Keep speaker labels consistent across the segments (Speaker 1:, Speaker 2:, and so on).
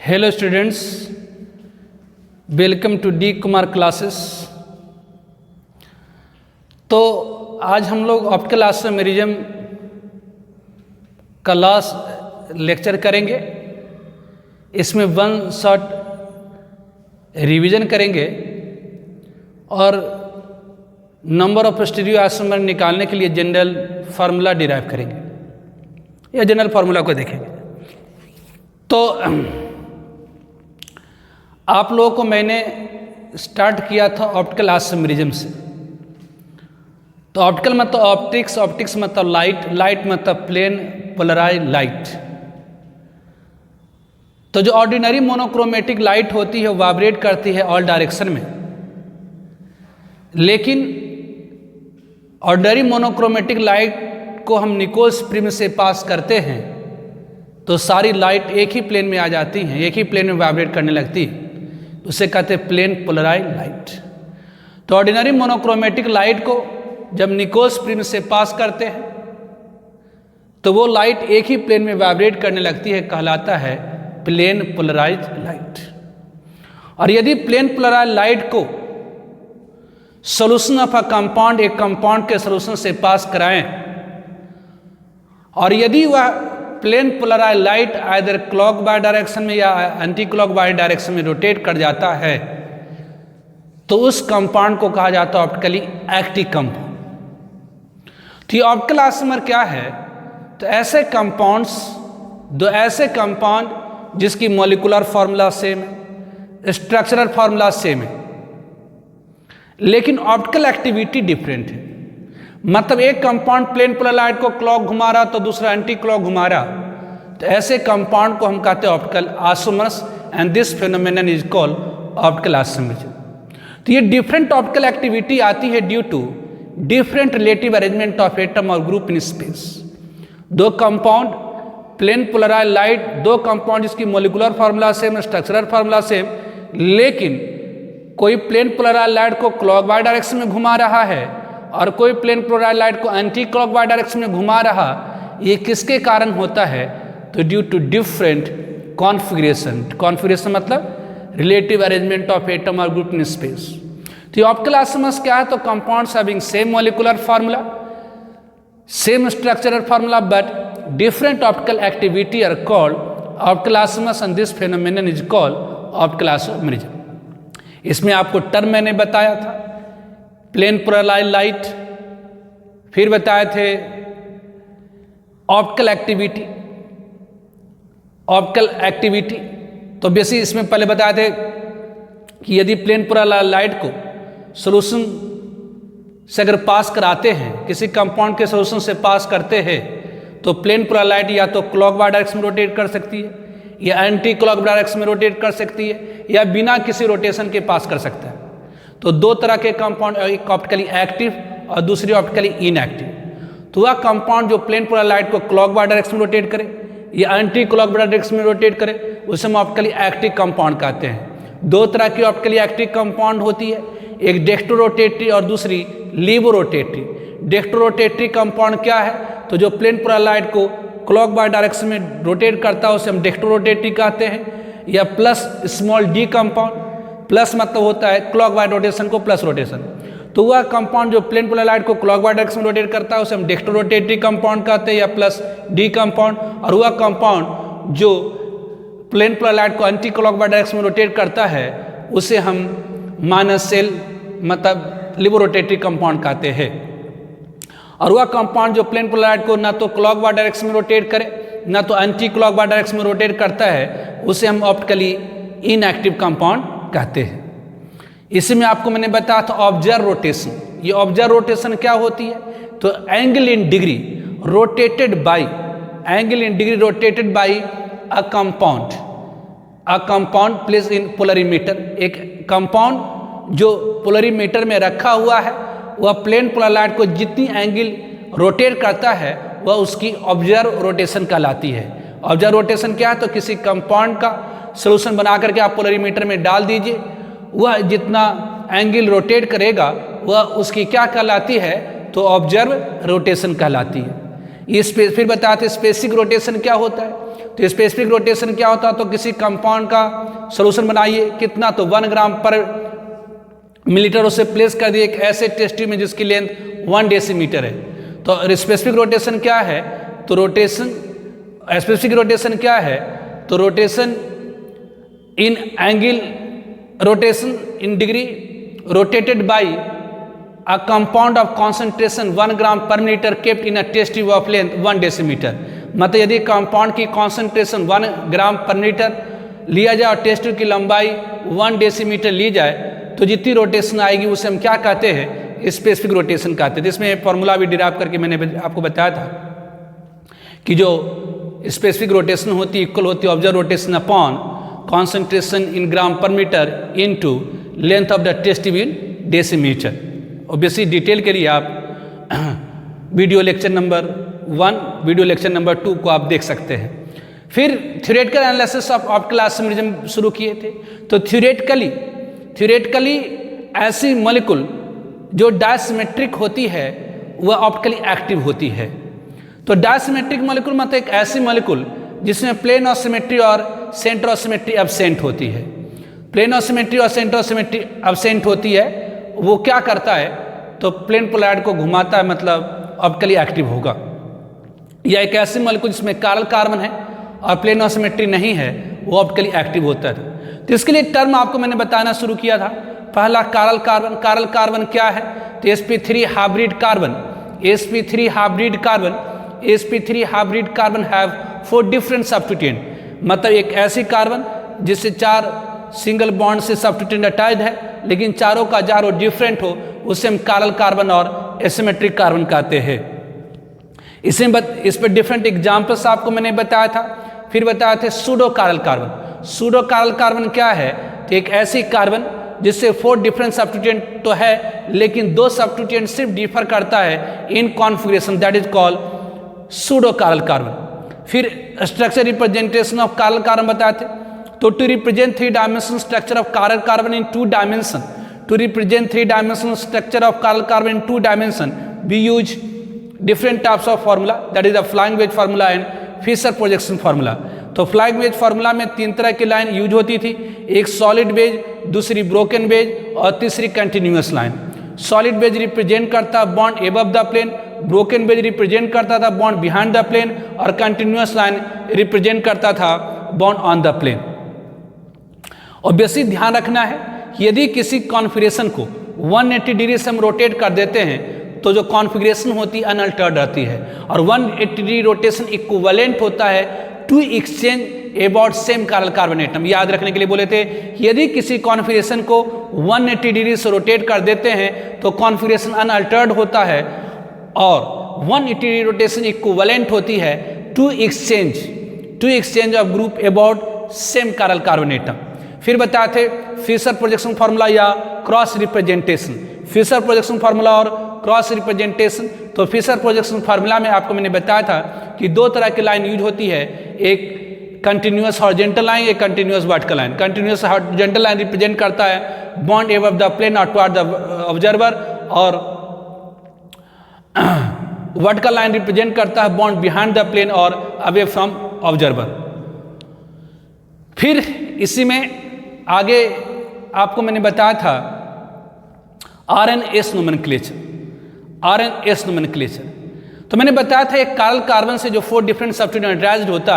Speaker 1: Hello students, welcome to D Kumar classes. तो आज हम लोग ऑप्टिकल आइसोमेरिज्म का लास्ट लेक्चर करेंगे। इसमें वन शॉट रिवीजन करेंगे और नंबर ऑफ स्टीरियो आइसोमर निकालने के लिए जनरल फार्मूला डिराइव करेंगे या जनरल फार्मूला को देखेंगे। तो आप लोगों को मैंने स्टार्ट किया था ऑप्टिकल आइसोमेरिज्म से। तो ऑप्टिकल मतलब ऑप्टिक्स, ऑप्टिक्स मतलब लाइट, लाइट मतलब प्लेन पोलराइज लाइट। तो जो ऑर्डिनरी मोनोक्रोमेटिक लाइट होती है वो वाइब्रेट करती है ऑल डायरेक्शन में, लेकिन ऑर्डिनरी मोनोक्रोमेटिक लाइट को हम निकोल्स प्रिज्म से पास करते हैं तो सारी लाइट एक ही प्लेन में आ जाती हैं, एक ही प्लेन में वाइब्रेट करने लगती है। उसे कहते हैं प्लेन पोलराइज लाइट। तो ऑर्डिनरी मोनोक्रोमेटिक लाइट को जब निकोल्स प्रिज्म से पास करते हैं तो वो लाइट एक ही प्लेन में वाइब्रेट करने लगती है, कहलाता है प्लेन पोलराइज लाइट। और यदि प्लेन पोलराइज लाइट को सॉल्यूशन ऑफ अ कंपाउंड, एक कंपाउंड के सॉल्यूशन से पास कराएं और यदि वह plane polarise light either clockwise direction में या एंटी क्लॉक वाइज डायरेक्शन में रोटेट कर जाता है तो उस कंपाउंड को कहा जाता है ऑप्टिकली एक्टिव कंपाउंड। तो ये ऑप्टिकल आइसोमर क्या है? तो ऐसे कंपाउंड्स, दो ऐसे कंपाउंड जिसकी मॉलिक्यूलर फार्मूला सेम है, स्ट्रक्चरल फार्मूला सेम है, लेकिन ऑप्टिकल एक्टिविटी डिफरेंट है। मतलब एक कंपाउंड प्लेन पोलराइज लाइट को क्लॉक घुमा रहा तो दूसरा एंटी क्लॉक घुमा रहा, तो ऐसे कंपाउंड को हम कहते हैं optical isomers and this phenomenon is called optical isomerism. तो ये डिफरेंट ऑप्टिकल एक्टिविटी आती है due to different relative arrangement of atom और ग्रुप इन स्पेस। दो कंपाउंड प्लेन पोलराइज लाइट, दो कंपाउंड जिसकी molecular formula same, structural formula same, लेकिन कोई प्लेन पोलराइज लाइट को क्लॉकवाइज डायरेक्शन में घुमा रहा है और कोई प्लेन पोलराइज लाइट को एंटी क्लॉकवाइज डायरेक्शन में घुमा रहा। ये किसके कारण होता है? तो due to different configuration. Configuration मतलब रिलेटिव अरेंजमेंट ऑफ एटम और ग्रुप इन स्पेस। तो ऑप्टिकल आइसोमर्स क्या है? तो compounds having same molecular formula, same structural formula but different optical activity are called optical isomers and this phenomenon is called optical isomerism. इसमें आपको term मैंने बताया था, प्लेन पोलराइज लाइट, फिर बताए थे ऑप्टिकल एक्टिविटी। ऑप्टिकल एक्टिविटी तो basic इसमें पहले बताए थे कि यदि प्लेन पोलराइज लाइट को सॉल्यूशन से अगर पास कराते हैं, किसी कंपाउंड के सॉल्यूशन से पास करते हैं, तो प्लेन पोलराइज लाइट या तो क्लॉकवाइज डायरेक्शन में रोटेट कर सकती है या एंटी क्लॉक डायरेक्शन में रोटेट कर सकती है या बिना किसी रोटेशन के पास कर सकता है। तो दो तरह के कंपाउंड, एक ऑप्टिकली एक्टिव और दूसरी ऑप्टिकली इनएक्टिव। तो वह कंपाउंड जो प्लेन पोलराइज लाइट को क्लॉकवाइज डायरेक्शन में रोटेट करे या एंटी क्लॉकवाइज डायरेक्शन में रोटेट करे, उसे हम ऑप्टिकली एक्टिव कंपाउंड कहते हैं। दो तरह की ऑप्टिकली एक्टिव कंपाउंड होती है, एक डेक्स्ट्रोरोटेटरी और दूसरी लीवोरोटेटरी। डेक्स्ट्रोरोटेटरी कंपाउंड क्या है? तो जो प्लेन पोलराइज लाइट को क्लॉकवाइज डायरेक्शन में रोटेट करता है उसे हम डेक्स्ट्रोरोटेटरी कहते हैं। या plus small D compound, plus मतलब होता है क्लॉकवाइज रोटेशन को प्लस रोटेशन। तो वह कंपाउंड जो प्लेन पोलराइज लाइट को क्लॉकवाइज डायरेक्शन में रोटेट करता है उसे हम डेक्स्ट्रोरोटेटरी कंपाउंड कहते हैं या प्लस डी कंपाउंड। और वह कंपाउंड जो प्लेन पोलराइज लाइट को एंटी क्लॉकवाइज डायरेक्शन में रोटेट करता है उसे हम माइनस सेल मतलब लिबोरोटेटरी कंपाउंड कहते हैं। और वह कंपाउंड जो प्लेन पोलराइज को ना तो क्लॉकवाइज डायरेक्शन में रोटेट करे ना तो एंटी क्लॉकवाइज डायरेक्शन में रोटेट करता है उसे हम ऑप्टिकली इनएक्टिव कंपाउंड कहते हैं। इसमें आपको मैंने बताया था ऑब्जर्व रोटेशन। ये ऑब्जर्व रोटेशन क्या होती है? तो angle in degree rotated bye, angle in degree rotated bye a compound, a compound place in polarimeter. एक कंपाउंड जो पोलरीमीटर में रखा हुआ है वह प्लेन पोलराइज लाइट को जितनी एंगल रोटेट करता है वह उसकी ऑब्जर्व रोटेशन कहलाती है। ऑब्जर्व रोटेशन क्या है? तो किसी कंपाउंड का सॉल्यूशन बना करके आप पोलरीमीटर में डाल दीजिए, वह जितना एंगल रोटेट करेगा वह उसकी क्या कहलाती है? तो ऑब्जर्व रोटेशन कहलाती है। ये फिर बताते हैं स्पेसिफिक रोटेशन क्या होता है? तो स्पेसिफिक रोटेशन क्या होता है, तो किसी कंपाउंड का सोल्यूशन बनाइए, कितना, तो 1 ग्राम पर मिलीलीटर उसे प्लेस कर दिए एक ऐसे टेस्ट ट्यूब में जिसकी लेंथ 1 डेसीमीटर है। तो स्पेसिफिक रोटेशन क्या है, तो स्पेसिफिक रोटेशन क्या है, तो rotation in angle, rotation in degree rotated by a compound of concentration 1 gram पर millilitre kept in a test tube of length 1 decimetre. मतलब यदि कंपाउंड की कॉन्सेंट्रेशन 1 ग्राम पर मिलीलीटर लिया जाए और टेस्ट ट्यूब की लंबाई 1 डेसीमीटर ली जाए, तो जितनी रोटेशन आएगी उसे हम क्या कहते हैं, स्पेसिफिक रोटेशन कहते हैं। जिसमें फॉर्मूला भी डिराइव करके मैंने आपको बताया था कि जो स्पेसिफिक रोटेशन होती है इक्वल होती है observe rotation upon concentration in gram per metre into length of the test tube in decimetre. Obviously detail के लिए आप video lecture number 1, video lecture number 2 को आप देख सकते हैं। फिर theoretical analysis of optical isomerism शुरू किए थे। तो थ्योरेटिकली ऐसी मॉलिक्यूल जो डायसिमेट्रिक होती है वह ऑप्टिकली एक्टिव होती है। तो डायसिमेट्रिक मॉलिक्यूल मतलब एक ऐसी मॉलिक्यूल जिसमें प्लेन ऑफ सिमेट्री और सेंटर ऑफ सिमेट्री एब्सेंट होती है। प्लेन ऑफ सिमेट्री और सेंटर ऑफ सिमेट्री एब्सेंट होती है, वो क्या करता है, तो प्लेन पोलैरिटी को घुमाता है, मतलब ऑप्टिकली एक्टिव होगा। या एक ऐसी मॉलिक्यूल जिसमें कारल कार्बन है और प्लेन ऑफ सिमेट्री नहीं है, वो ऑप्टिकली एक्टिव होता है। तो इसके लिए टर्म आपको मैंने बताना शुरू किया था। पहला कारल कार्बन। कारल कार्बन क्या है, तो sp3 hybrid carbon. sp3 hybrid carbon, sp3 hybrid carbon have 4 different substituent. मतलब एक ऐसी कार्बन जिससे 4 सिंगल बॉन्ड से सब्स्टिट्यूएंट अटैच्ड है, लेकिन चारों का चारों डिफरेंट हो, उसे हम कारल कार्बन और एसिमेट्रिक कार्बन कहते हैं। इस पर डिफरेंट एग्जाम्पल्स आपको मैंने बताया था। फिर बताया था pseudo chiral carbon. Pseudo chiral carbon क्या है, तो एक ऐसी कार्बन जिससे 4 डिफरेंट सब्स्टिट्यूएंट तो है, लेकिन 2 सब्स्टिट्यूएंट सिर्फ डिफर करता है in configuration, that is called pseudo chiral carbon. फिर structure representation of chiral carbon बताए थे। तो to represent 3 dimensional structure of chiral carbon in 2 dimension, to represent 3 dimensional structure of chiral carbon in 2 dimension, we use different types of formula, that is the flying wedge formula and Fischer projection formula. तो flying wedge formula में 3 तरह की line use होती थी, एक solid wedge, दूसरी broken wedge और तीसरी continuous line. Solid wedge represent करता bond above the plane, broken wedge represent करता था बॉन्ड बिहाइंड द प्लेन और कंटिन्यूअस लाइन रिप्रेजेंट करता था bond on the plane. Obviously ध्यान रखना है कि यदि किसी कॉन्फ़िगरेशन को 180 डिग्री से हम रोटेट कर देते हैं तो जो कॉन्फ़िगरेशन होती है अनअल्टर्ड रहती है, और 180 डिग्री रोटेशन इक्विवेलेंट होता है to exchange about same chiral carbon atom. याद रखने के लिए बोले थे, यदि किसी कॉन्फ़िगरेशन को 180 डिग्री से रोटेट कर देते हैं तो कॉन्फ़िगरेशन अनअल्टर्ड होता है और 180 डिग्री रोटेशन इक्विवेलेंट होती है to exchange of group about same chiral carbon atom. फिर बताए थे फिशर प्रोजेक्शन फार्मूला या cross representation. Fischer projection formula और क्रॉस रिप्रेजेंटेशन। तो फिशर प्रोजेक्शन फार्मूला में आपको मैंने बताया था कि 2 तरह की लाइन यूज होती है, एक कंटिन्यूअस हॉरिजॉन्टल लाइन, एक continuous vertical line. Continuous horizontal line represent करता है बॉन्ड अबव द प्लेन और टुवर्ड द ऑब्जर्वर, और वर्टिकल लाइन रिप्रेजेंट करता है बॉन्ड बिहाइंड द प्लेन और अवे फ्रॉम ऑब्जर्वर। फिर इसी में आगे आपको मैंने बताया था RNS नोमेनक्लेचर। तो मैंने बताया था एक कारल कार्बन से जो 4 डिफरेंट सब्स्टिट्यूएंट अटैच्ड होता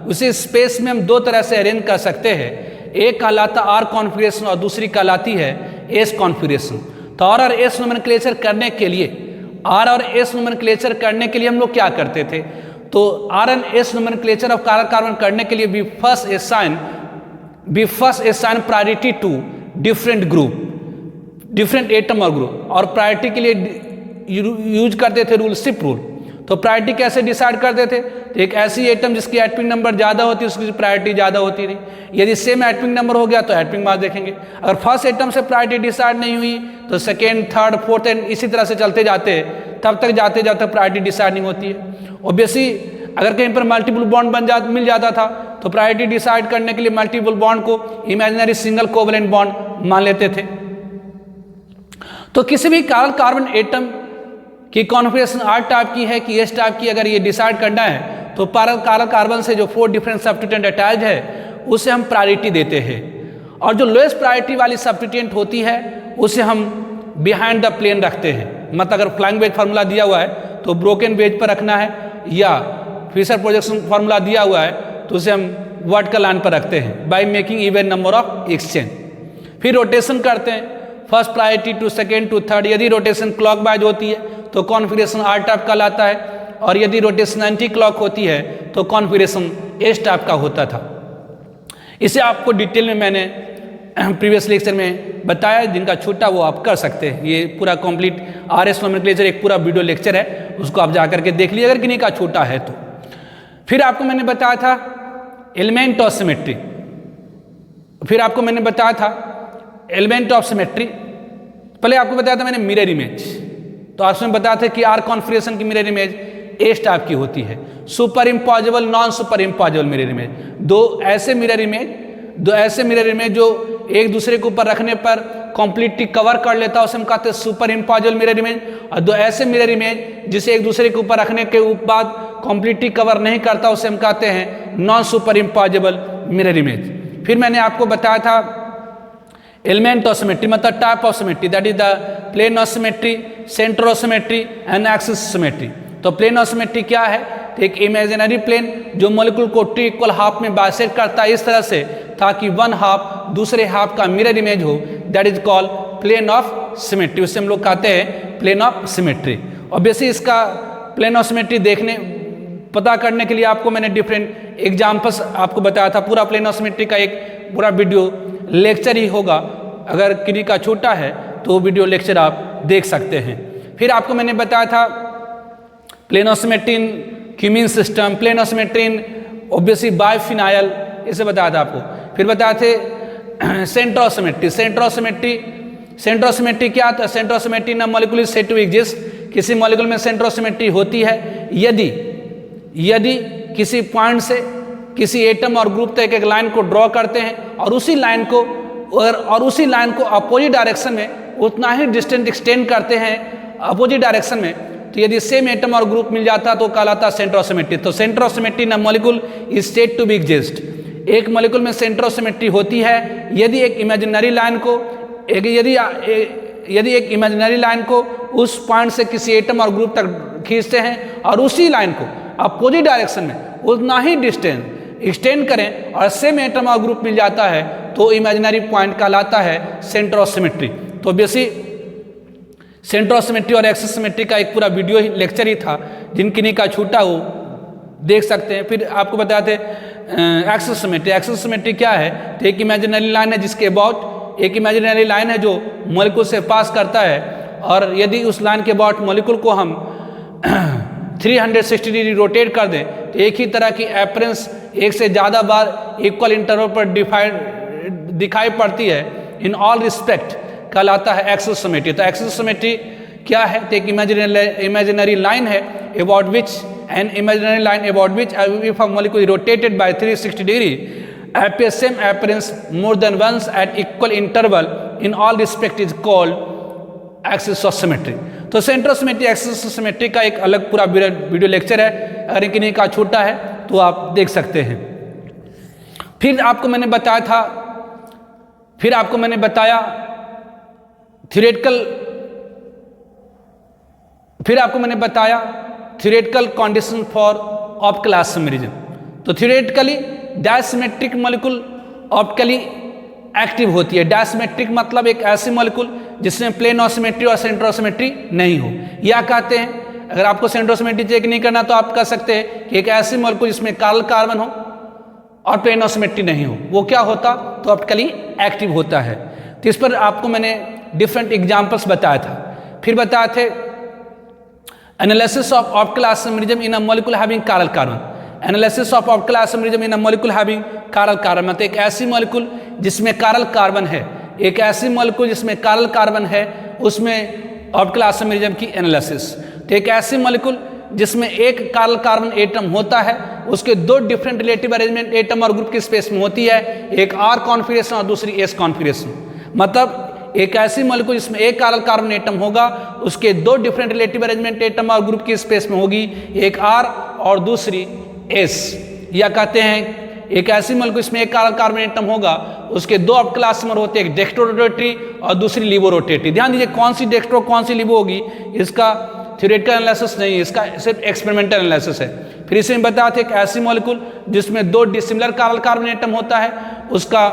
Speaker 1: उसे स्पेस में हम 2 तरह से अरेंज कर सकते हैं, एक कहलाता R कॉन्फ़िगरेशन और दूसरी कहलाती है S कॉन्फ़िगरेशन। तो R और S नोमेनक्लेचर करने के लिए हम लोग क्या करते थे, तो RNS nomenclature of chiral carbon करने के लिए we first assign priority to different atom और ग्रुप, और प्रायोरिटी के लिए यूज करते थे रूल, शिफ्ट रूल। तो प्रायोरिटी कैसे डिसाइड करते थे, तो एक ऐसी एटम जिसकी एटॉमिक नंबर ज़्यादा होती है उसकी प्रायोरिटी ज़्यादा होती थी। यदि सेम एटॉमिक नंबर हो गया तो एटॉमिक मास देखेंगे। अगर फर्स्ट एटम से प्रायोरिटी डिसाइड नहीं हुई तो सेकेंड, थर्ड, फोर्थ एंड इसी तरह से चलते जाते तब तक जाते प्रायोरिटी डिसाइड नहीं होती है। ऑब्वियसली अगर कहीं पर मल्टीपल बॉन्ड मिल जाता था तो प्रायोरिटी डिसाइड करने के लिए मल्टीपल बॉन्ड को इमेजिनरी सिंगल कोवलेंट बॉन्ड मान लेते थे। तो किसी भी कारल कार्बन एटम की कॉन्फ़िगरेशन R टाइप की है कि S टाइप की, अगर ये डिसाइड करना है तो कारल कार्बन से जो 4 डिफरेंट सब्स्टिट्यूएंट अटैच्ड है उसे हम प्रायोरिटी देते हैं, और जो लोएस्ट प्रायोरिटी वाली सब्स्टिट्यूएंट होती है उसे हम बिहाइंड द प्लेन रखते हैं। मतलब अगर फ्लाइंग वेज फार्मूला दिया हुआ है तो ब्रोकन वेज पर रखना है, या फिशर प्रोजेक्शन फार्मूला दिया हुआ है तो उसे हम वर्टिकल लाइन पर रखते हैं by making even number of exchange. फिर रोटेशन करते हैं, first priority to second to third. यदि रोटेशन क्लॉकवाइज होती है तो कॉन्फिगरेशन आर टाइप का लाता है, और यदि रोटेशन एंटी क्लॉक होती है तो कॉन्फिगरेशन एस टाइप का होता था। इसे आपको डिटेल में मैंने प्रीवियस लेक्चर में बताया, जिनका छूटा वो आप कर सकते हैं। ये पूरा कंप्लीट आरएस नोमेनक्लेचर एक पूरा वीडियो लेक्चर है, उसको आप जाकर के देख लीजिए अगर किन्हीं का छूटा है तो। फिर आपको मैंने बताया था एलिमेंट ऑफ सिमेट्री, फिर आपको मैंने बताया था एलिमेंट ऑफ सिमेट्री। पहले आपको बताया था मैंने मिरर इमेज, तो आपसे बताया था कि आर कॉन्फिगरेशन की मिरर इमेज एस टाइप की होती है। Super impossible, non superimposable mirror image, दो ऐसे मिरर इमेज जो एक दूसरे के ऊपर रखने पर कंप्लीटली कवर कर लेता है उसे हम कहते हैं सुपर इम्पॉसिबल मिरर इमेज, और दो ऐसे मिरर इमेज जिसे एक दूसरे के ऊपर रखने के बाद कंप्लीटली कवर नहीं करता उसे हम कहते हैं non superimposable mirror image. फिर मैंने आपको बताया था एलिमेंट ऑफ सिमेट्री मतलब type of symmetry, that is the plane of symmetry, centre of symmetry and axis symmetry. तो प्लेन ऑफ सिमेट्री क्या है? तो एक इमेजिनरी प्लेन जो मॉलिक्यूल को 2 इक्वल हाफ में बाइसेक्ट करता है इस तरह से ताकि 1 हाफ दूसरे हाफ का मिरर इमेज हो, that is called plane of symmetry. उससे हम लोग कहते हैं प्लेन ऑफ सिमेट्री। ऑब्वियसली इसका प्लेन ऑफ सिमेट्री देखने पता करने के लिए आपको मैंने डिफरेंट एग्जाम्पल्स आपको बताया था। पूरा प्लेन ऑफ सिमेट्री का एक पूरा वीडियो लेक्चर ही होगा, अगर किसी का छोटा है तो वो वीडियो लेक्चर आप देख सकते हैं। फिर आपको मैंने बताया था plane of symmetry in cumene system, plane of symmetry in obviously biphenyl, इसे बताया था आपको। फिर बताए थे centre of symmetry. Centre of symmetry क्या था? Centre of symmetry in molecule is said to exist, किसी मॉलिक्यूल में सेंटर ऑफ सिमेट्री होती है यदि किसी पॉइंट से किसी एटम और ग्रुप तक एक लाइन को ड्रॉ करते हैं और उसी लाइन को अपोजिट डायरेक्शन में उतना ही डिस्टेंस एक्सटेंड करते हैं अपोजिट डायरेक्शन में, तो यदि सेम एटम और ग्रुप मिल जाता तो कहलाता सेंटर ऑफ सिमेट्री। तो centre of symmetry in a molecule is said to be exist. एक मॉलिक्यूल में सेंटर ऑफ सिमेट्री होती है यदि एक इमेजिनरी लाइन को उस पॉइंट से किसी एटम और ग्रुप तक खींचते हैं और उसी लाइन को अपोजिट डायरेक्शन में उतना ही डिस्टेंस एक्सटेंड करें और सेम एटम और ग्रुप मिल जाता है तो इमेजिनरी पॉइंट कहलाता है सेंटर ऑफ सिमेट्री। तो ऑब्वियसली सेंटर ऑफ सिमेट्री और एक्सिस सिमेट्री का एक पूरा वीडियो ही लेक्चर ही था, जिनकी का छूटा हो देख सकते हैं। फिर आपको बताते हैं एक्सिस सिमेट्री। एक्सिस सिमेट्री क्या है? तो एक इमेजिनरी लाइन है जिसके अबाउट एक इमेजिनरी लाइन है जो मॉलिक्यूल से पास करता है, और यदि उस लाइन के अबाउट मॉलिक्यूल को हम 360 डिग्री रोटेट कर दें तो एक ही तरह की अपीयरेंस एक से ज़्यादा बार इक्वल इंटरवल पर दिखाई पड़ती है इन ऑल रिस्पेक्ट, कहलाता है एक्सिस सिमेट्री। तो एक्सिस सिमेट्री क्या है? तो एक इमेजिनरी लाइन है about which if a molecule is rotated by 360 degree appears same appearance more than once at equal interval in all respect is called axis of symmetry। तो centre of symmetry axis of symmetry का एक अलग पूरा video lecture है, अगर किन्हीं का छोटा है तो आप देख सकते हैं। फिर आपको मैंने बताया theoretical condition for optical isomerism. तो थ्योरेटिकली डायसिमेट्रिक मॉलिक्यूल ऑप्टिकली एक्टिव होती है। डायसिमेट्रिक मतलब एक ऐसी मॉलिक्यूल जिसमें प्लेन ऑफ सिमेट्री और सेंटर ऑफ सिमेट्री नहीं हो। या कहते हैं अगर आपको सेंटर ऑफ सिमेट्री चेक नहीं करना तो आप कह सकते हैं कि एक ऐसी मॉलिक्यूल जिसमें कारल कार्बन हो और प्लेन ऑफ सिमेट्री नहीं हो, वो क्या होता? तो ऑप्टिकली एक्टिव होता है। तो इस पर आपको मैंने डिफरेंट एग्जाम्पल्स बताया था। फिर बताए थे analysis of optical isomerism in a molecule having chiral carbon. Analysis of optical isomerism in a molecule having chiral carbon मतलब एक ऐसी मॉलिक्यूल जिसमें कारल कार्बन है, एक ऐसी मॉलिक्यूल जिसमें कारल कार्बन है उसमें ऑप्टिकल आइसोमेरिज्म की एनालिसिस। तो एक ऐसी मॉलिक्यूल जिसमें एक कारल कार्बन एटम होता है, उसके 2 डिफरेंट रिलेटिव अरेंजमेंट एटम और ग्रुप की स्पेस में होती है, एक आर कॉन्फिगरेशन और दूसरी एस कॉन्फिगरेशन। मतलब एक ऐसी मॉलिक्यूल जिसमें एक कारल कार्बन एटम होगा, उसके 2 डिफरेंट रिलेटिव अरेंजमेंट एटम और ग्रुप की स्पेस में होगी, एक आर और दूसरी एस, या कहते हैं एक ऐसी मॉलिक्यूल इसमें एक कार्बन एटम होगा, उसके दो ऑप्टिकल आइसोमर होते हैं, एक डेक्स्ट्रो रोटेटरी और दूसरी लिबो रोटेटरी। ध्यान दीजिए कौन सी डेक्स्ट्रो कौन सी लिबो होगी, इसका थ्योरेटिकल एनालिसिस नहीं है, इसका सिर्फ एक्सपेरिमेंटल एनालिसिस है। फिर इसमें बताया था एक ऐसी मॉलिक्यूल जिसमें दो डिसिमिलर कार्बन एटम होता है, उसका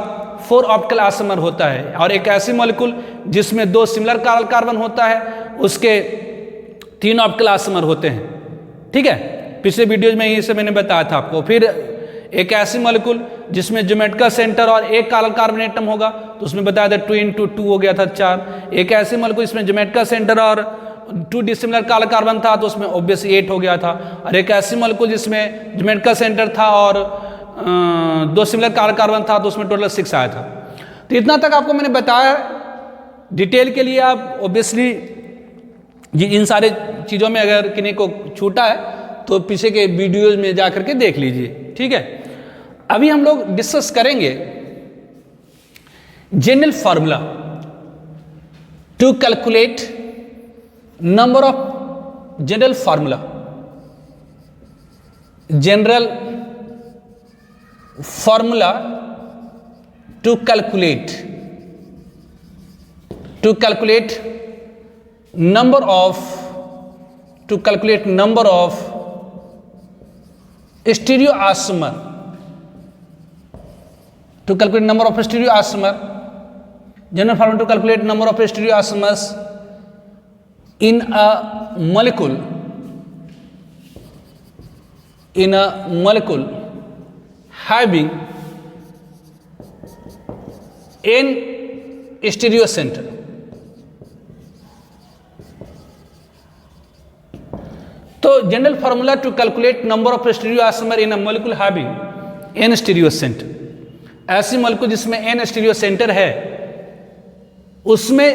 Speaker 1: 4 ऑप्टिकल आइसोमर होता है, और एक ऐसी मॉलिक्यूल जिसमें दो सिमिलर कार्बन होता है, उसके 3 ऑप्टिकल आइसोमर होते हैं। ठीक है, पिछले वीडियोज में ये सब मैंने बताया था आपको। फिर एक ऐसी मॉलिक्यूल जिसमें ज्योमेट्रिकल सेंटर और एक कार्बन एटम होगा, तो उसमें बताया था 2 × 2 हो गया था 4। एक ऐसी मॉलिक्यूल जिसमें ज्योमेट्रिकल सेंटर और 2 डिसिमिलर कार्बन था, तो उसमें ऑब्वियसली 8 हो गया था। और एक ऐसी मॉलिक्यूल जिसमें ज्योमेट्रिकल सेंटर था और 2 सिमिलर कार्बन था, तो उसमें टोटल 6 आया था। तो इतना तक आपको मैंने बताया। डिटेल के लिए आप ऑब्वियसली इन सारे चीज़ों में अगर किन्हीं को छूटा है तो पीछे के वीडियोज में जा करके देख लीजिए। ठीक है, अभी हम लोग डिस्कस करेंगे general formula to calculate number of general formula, general formula to calculate number of stereoisomer, to calculate number of stereoisomer, general formula to calculate number of stereoisomers in a molecule having n stereocenter. तो general formula to calculate number of stereoisomer in a molecule having n stereo centre, ऐसी molecule जिसमें n stereo centre है उसमें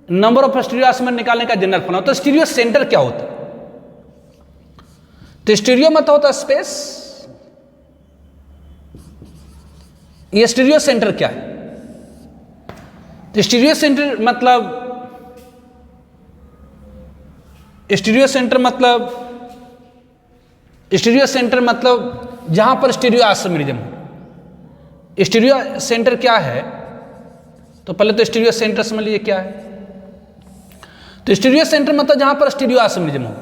Speaker 1: number of stereoisomer निकालने का general formula. तो stereo centre क्या होता है? तो स्टीरियो मतलब होता है स्पेस, ये स्टीरियो सेंटर क्या है? तो स्टीरियो सेंटर मतलब स्टीरियो सेंटर मतलब जहां पर स्टीरियो आइसोमेरिज्म हो। स्टीरियो सेंटर क्या है? तो पहले तो स्टीरियो सेंटर समझ लीजिए क्या है। तो स्टीरियो सेंटर मतलब जहां पर स्टीरियो आइसोमेरिज्म हो,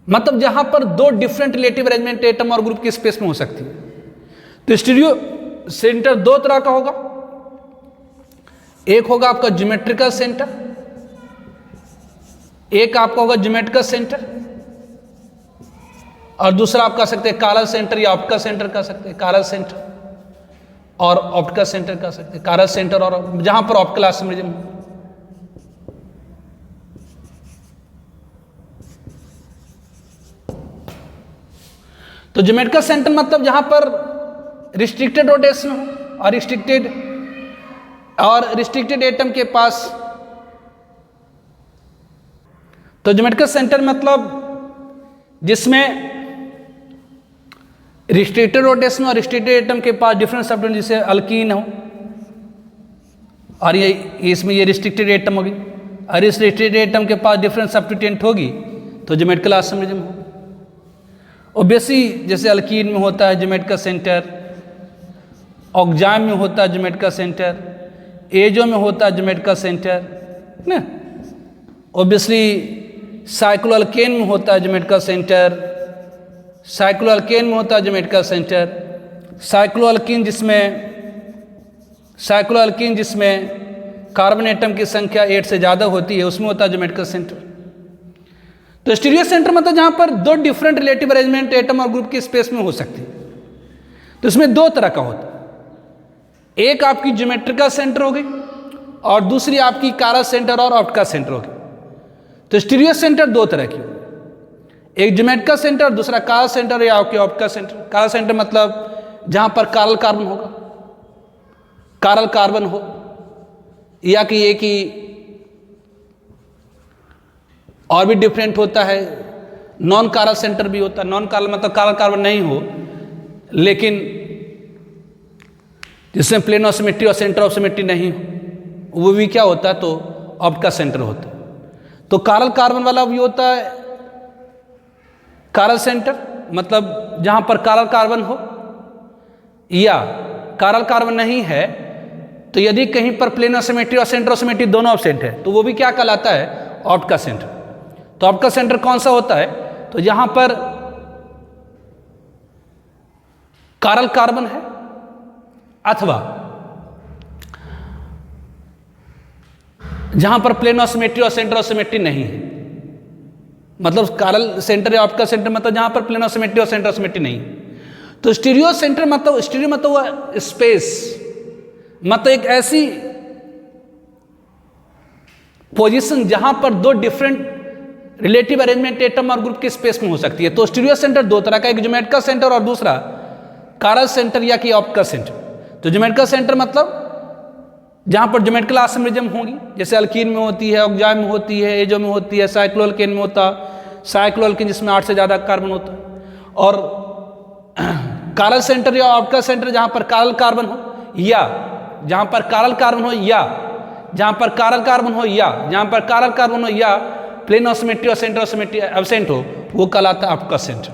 Speaker 1: मतलब जहां पर दो डिफरेंट रिलेटिव अरेंजमेंट एटम और ग्रुप की स्पेस में हो सकती है। तो स्टीरियो सेंटर दो तरह का होगा, एक होगा आपका ज्योमेट्रिकल सेंटर, एक आपका होगा ज्योमेट्रिकल सेंटर, और दूसरा आप कह सकते हैं कारल सेंटर या ऑप्टिकल सेंटर कह सकते हैं। कारल सेंटर और ऑप्टिकल सेंटर कह सकते हैं, कारल सेंटर और जहां पर ऑप्टिकल आइसोमेरिज्म हो। तो ज्योमेट्रिकल सेंटर मतलब जहां पर रिस्ट्रिक्टेड रोटेशन हो और रिस्ट्रिक्टेड एटम के पास। तो ज्योमेट्रिकल सेंटर मतलब जिसमें रिस्ट्रिक्टेड रोटेशन और रिस्ट्रिक्टेड एटम के पास डिफरेंट सब्स्टिट्यूएंट, जैसे अल्कीन हो और ये इसमें ये रिस्ट्रिक्टेड एटम होगी, और इस रिस्ट्रिक्टेड एटम के पास डिफरेंट सब्स्टिट्यूएंट होगी तो ज्योमेट्रिकल आइसोमेरिज्म हो। ऑब्वियसली जैसे अल्कीन में होता है ज्योमेट्रिकल सेंटर, ऑक्जाम में होता है ज्योमेट्रिकल सेंटर, एजो में होता है ज्योमेट्रिकल सेंटर ना। ऑब्वियसली साइक्लोअल्केन में होता है ज्योमेट्रिकल सेंटर, साइक्लोअल्केन में होता है ज्योमेट्रिकल सेंटर। साइक्लोअल्कीन जिसमें कार्बन एटम की संख्या 8 से ज़्यादा होती है उसमें होता है ज्योमेट्रिकल सेंटर। तो स्टीरियो सेंटर मतलब जहाँ पर दो डिफरेंट रिलेटिव अरेंजमेंट एटम और ग्रुप की स्पेस में हो सकती है। तो इसमें दो तरह का होता है, एक आपकी ज्योमेट्रिकल सेंटर होगी और दूसरी आपकी कारल सेंटर और ऑप्टिकल सेंटर होगी। तो स्टीरियो सेंटर दो तरह की, एक ज्योमेट्रिकल सेंटर और दूसरा कारल सेंटर या ऑप्टिकल सेंटर। कारल सेंटर मतलब जहां पर कारल कार्बन होगा, कारल कार्बन हो, या कि एक ही और भी डिफरेंट होता है। नॉन कारल सेंटर भी होता है। नॉन कारल मतलब कारल कार्बन नहीं हो लेकिन जिसमें प्लेन ऑफ सिमेट्री और सेंटर ऑफ सिमेट्री नहीं हो, वो भी क्या होता है? तो ऑप्टिकल सेंटर होता है। तो कारल कार्बन वाला भी होता है कारल सेंटर मतलब जहां पर कारल कार्बन हो, या कारल कार्बन नहीं है तो यदि कहीं पर प्लेन ऑफ सिमेट्री और सेंटर ऑफ सिमेट्री दोनों एब्सेंट है तो वो भी क्या कहलाता है, ऑप्टिकल सेंटर। तो ऑप्टिकल सेंटर कौन सा होता है, तो जहां पर कारल कार्बन है अथवा जहां पर प्लेन ऑफ सिमेट्री और सेंटर ऑफ सिमेट्री नहीं है। मतलब कारल सेंटर या ऑप्टिकल सेंटर मतलब जहां पर प्लेन ऑफ सिमेट्री और सेंटर ऑफ सिमेट्री नहीं है। तो स्टीरियो सेंटर मतलब, स्टीरियो मतलब हुआ स्पेस, मतलब एक ऐसी पोजीशन जहां पर दो डिफरेंट रिलेटिव अरेंजमेंट एटम और ग्रुप के स्पेस में हो सकती है। तो स्टीरियो सेंटर दो तरह का, एक ज्योमेट्रिकल सेंटर और दूसरा कारल सेंटर या कि ऑप्टिकल सेंटर। तो ज्योमेट्रिकल सेंटर मतलब जहां पर ज्योमेट्रिकल आइसोमरिज्म होगी, जैसे अल्कीन में होती है, ऑक्जाइम में होती है, एजो में होती है, साइक्लोअल्केन में होता, साइक्लोअल्केन जिसमें 8 से ज़्यादा कार्बन होता है। और कारल सेंटर या ऑप्टिकल सेंटर जहां पर कारल कार्बन हो, या जहां पर कारल कार्बन हो, या जहां पर कारल कार्बन हो, या जहां पर कारल कार्बन हो, या प्लेन ऑफ सिमेट्री और सेंटर ऑफ सिमेट्री एब्सेंट हो, वो कहलाता है ऑप्टिकल सेंटर।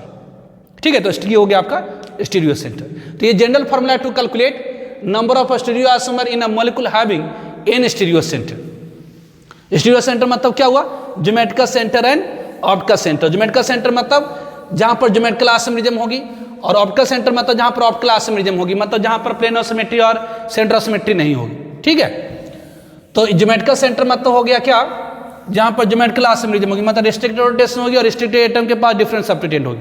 Speaker 1: ठीक है, तो ये हो गया आपका स्टीरियो सेंटर। तो ये general formula to calculate number of stereo isomer in a molecule having N stereo centre. Stereo centre मतलब क्या हुआ, geometrical centre and optical centre. Geometrical centre मतलब जहां पर ज्योमेट्रिकल आइसोमरिज्म होगी, और ऑप्टिकल सेंटर मतलब जहां पर ऑप्टिकल आइसोमरिज्म होगी, मतलब जहां पर प्लेन ऑफ सिमेट्री और सेंटर ऑफ सिमेट्री नहीं होगी। ठीक है, तो ज्योमेट्रिकल सेंटर मतलब हो गया क्या, जहां पर ज्योमेट्रिकल आइसोमरिज्म होगी, मतलब रिस्ट्रिक्टेड रोटेशन होगी और रिस्ट्रिक्टेड एटम के पास डिफरेंट सब्स्टिट्यूएंट होगी।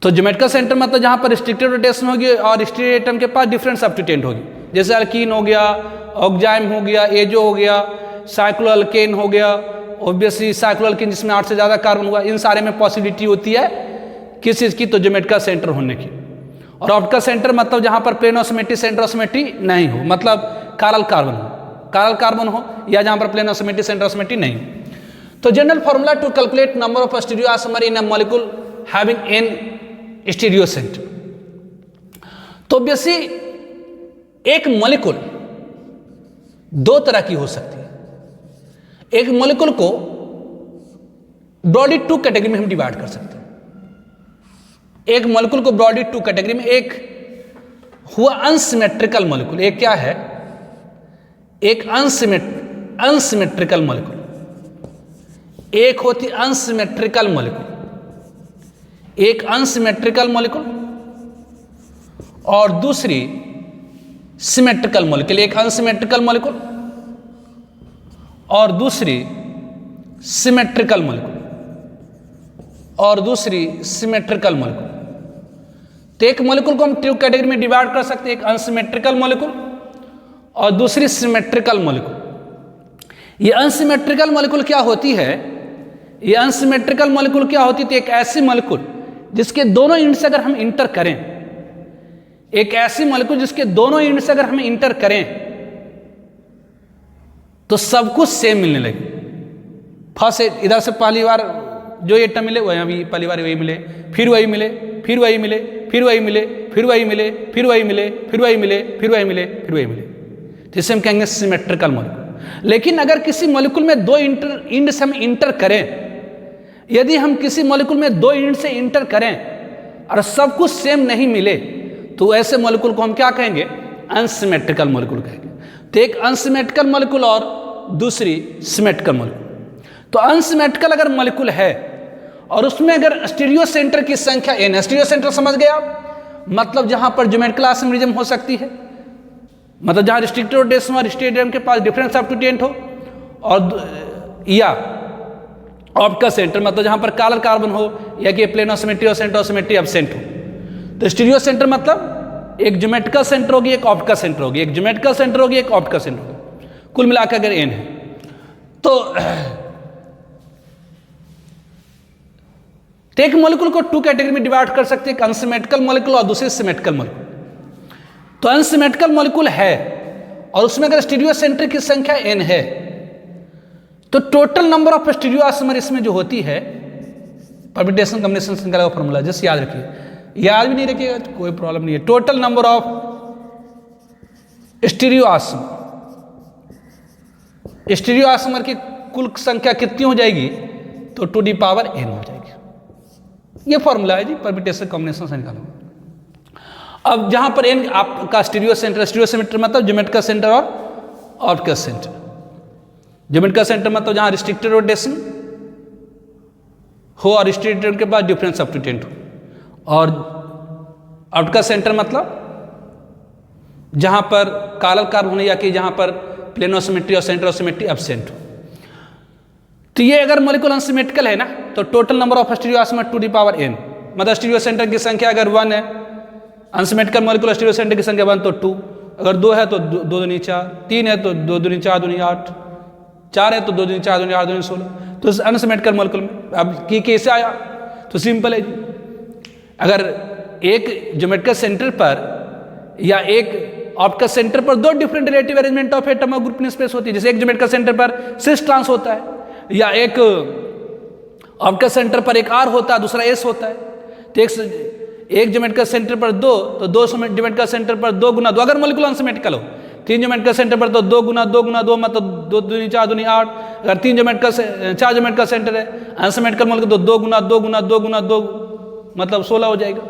Speaker 1: तो ज्योमेट्रिकल सेंटर मतलब जहां पर रिस्ट्रिक्टेड रोटेशन होगी और रिस्ट्रिक्टेड एटम के पास डिफरेंट सब्स्टिट्यूएंट होगी, जैसे अल्कीन हो गया, ऑक्जाइम हो गया, एजो हो गया, साइक्लोअल्केन हो गया, ऑब्वियसली साइक्लोअल्केन जिसमें 8 से ज़्यादा कार्बन हुआ, इन सारे में पॉसिबिलिटी होती है किस चीज़ की, तो ज्योमेट्रिकल सेंटर होने की। और ऑप्टिकल सेंटर मतलब जहां पर plane of symmetry centre of symmetry नहीं हो, मतलब कारल कार्बन हो, कारल कार्बन हो, या जहां पर plane of symmetry centre of symmetry नहीं हो। तो general formula to calculate number of stereo isomer in a molecule having N stereo centre. तो ऑब्वियसली एक मॉलिक्यूल दो तरह की हो सकती है। एक मॉलिक्यूल को ब्रॉडली 2 कैटेगरी में हम डिवाइड कर सकते हैं। एक मॉलिक्यूल को ब्रॉडली 2 कैटेगरी में, एक हुआ अनसिमेट्रिकल मॉलिक्यूल, एक क्या है, एक अनसिमेट्रिकल मॉलिक्यूल, एक होती अनसिमेट्रिकल मॉलिक्यूल, एक अनसिमेट्रिकल मॉलिक्यूल और दूसरी सिमेट्रिकल मॉलिक्यूल। एक अनसिमेट्रिकल मॉलिक्यूल और दूसरी सिमेट्रिकल मॉलिक्यूल और दूसरी सिमेट्रिकल मॉलिक्यूल। तो एक मॉलिक्यूल को हम 2 कैटेगरी में डिवाइड कर सकते हैं, एक अनसिमेट्रिकल मॉलिक्यूल और दूसरी सिमेट्रिकल मॉलिक्यूल। ये अनसिमेट्रिकल मॉलिक्यूल क्या होती है, ये अनसिमेट्रिकल मॉलिक्यूल क्या होती है, एक ऐसी मॉलिक्यूल जिसके दोनों एंड से अगर हम इंटर करें, एक ऐसी मॉलिक्यूल जिसके दोनों एंड से अगर हम इंटर करें तो सब कुछ सेम मिलने लगे। फर्स्ट इधर से पहली बार जो एटम मिले वही अभी पहली बार वही मिले, फिर वही मिले, फिर वही मिले, फिर वही मिले, फिर वही मिले, फिर वही मिले, फिर वही मिले, फिर वही मिले, फिर वही मिले, जिसे हम कहेंगे सिमेट्रिकल मॉलिक्यूल। लेकिन अगर किसी मॉलिक्यूल में 2 एंड से हम इंटर करें, यदि हम किसी मॉलिक्यूल में 2 एंड से इंटर करें और सब कुछ सेम नहीं मिले तो ऐसे मॉलिक्यूल को हम क्या कहेंगे, अनसिमेट्रिकल मॉलिक्यूल कहेंगे। तो एक अनसिमेट्रिकल मॉलिक्यूल और दूसरी सिमेट्रिकल मॉलिक्यूल। तो अनसिमेट्रिकल अगर मॉलिक्यूल है और उसमें अगर स्टीरियो सेंटर की संख्या n है, स्टीरियो सेंटर समझ गए आप, मतलब जहां पर ज्योमेट्रिकल आइसोमरिज्म हो सकती है, मतलब जहां रिस्ट्रिक्टेड रोटेशन और रिस्ट्रिक्टेड एटम के पास डिफरेंट सब्स्टिट्यूएंट हो, और या ऑप्टिकल सेंटर मतलब जहां पर कारल कार्बन हो या कि प्लेन ऑफ सिमेट्री और सेंटर ऑफ सिमेट्री एब्सेंट हो। तो स्टीरियो सेंटर मतलब एक ज्योमेट्रिकल सेंटर होगी, एक ऑप्टिकल सेंटर होगी, एक ज्योमेट्रिकल सेंटर होगी, एक ऑप्टिकल सेंटर होगी, कुल मिलाकर अगर n है। तो एक मॉलिक्यूल को 2 कैटेगरी में डिवाइड कर सकते हैं, एक अनसिमेट्रिकल मॉलिक्यूल और दूसरी सिमेट्रिकल मॉलिक्यूल। तो अनसिमेट्रिकल मॉलिक्यूल है और उसमें अगर स्टीरियो सेंटर की संख्या n है तो total number of stereo isomer इसमें जो होती है, परम्यूटेशन कॉम्बिनेशन श्रृंखला का फॉर्मूला जस्ट याद रखिए, याद भी नहीं रखिएगा तो कोई प्रॉब्लम नहीं है। Total number of stereo isomer की कुल संख्या कितनी हो जाएगी, तो 2 की पावर n हो जाएगी। ये फॉर्मूला है जी, परम्यूटेशन कॉम्बिनेशन से निकालो। अब जहां पर n आपका स्टीरियो सेंटर मतलब ज्योमेट्रिकल सेंटर और ऑप्टिकल सेंटर। ज्योमेट्रिकल सेंटर मतलब जहां रिस्ट्रिक्टेड रोटेशन हो और रिस्ट्रिक्टेड के बाद डिफरेंस सब्स्टिट्यूटेंट हो, और ऑप्टिकल सेंटर मतलब जहां पर कालर कार्ब होने या कि जहां पर प्लेन ऑफ सिमेट्री और सेंटर ऑफ सिमेट्री एब्सेंट हो। तो ये अगर मॉलिक्यूल अनसिमेट्रिकल है ना, तो total number of stereo isomer 2 the power n, मतलब स्टीरियो सेंटर की संख्या अगर 1 है, अनसिमेट्रिकल मॉलिक्यूल स्टीरियो सेंटर की संख्या 1 तो 2, अगर 2 है तो 2 दूनी 4, 3 है तो 2 दूनी 4 दूनी 8, 4 है तो 2 दूनी 4 दूनी 8 दूनी 16। तो अनसिमेट्रिकल मॉलिक्यूल में अब की कैसे आया, तो सिंपल है जी, अगर एक ज्योमेट्रिकल सेंटर पर या एक ऑप्टिकल सेंटर पर दो different relative arrangement of atom और ग्रुप इन स्पेस होती है, जैसे एक ज्योमेट्रिकल सेंटर पर सिस ट्रांस होता है, या एक ऑप्टिकल सेंटर पर एक आर होता है, दूसरा एस होता है। तो एक ज्योमेट्रिकल सेंटर पर 2, तो 2 ज्योमेट्रिकल सेंटर पर 2 गुना 2 अगर मॉलिक्यूल अनसिमेट्रिकल हो, 3 ज्योमेट्रिकल सेंटर पर तो 2 गुना 2 गुना 2 मतलब 2 दूनी 4 दूनी 8, अगर 4 ज्योमेट्रिकल सेंटर है अनसिमेट्रिकल मॉलिक्यूल तो 2 गुना 2 गुना 2 गुना 2 मतलब 16 हो जाएगा।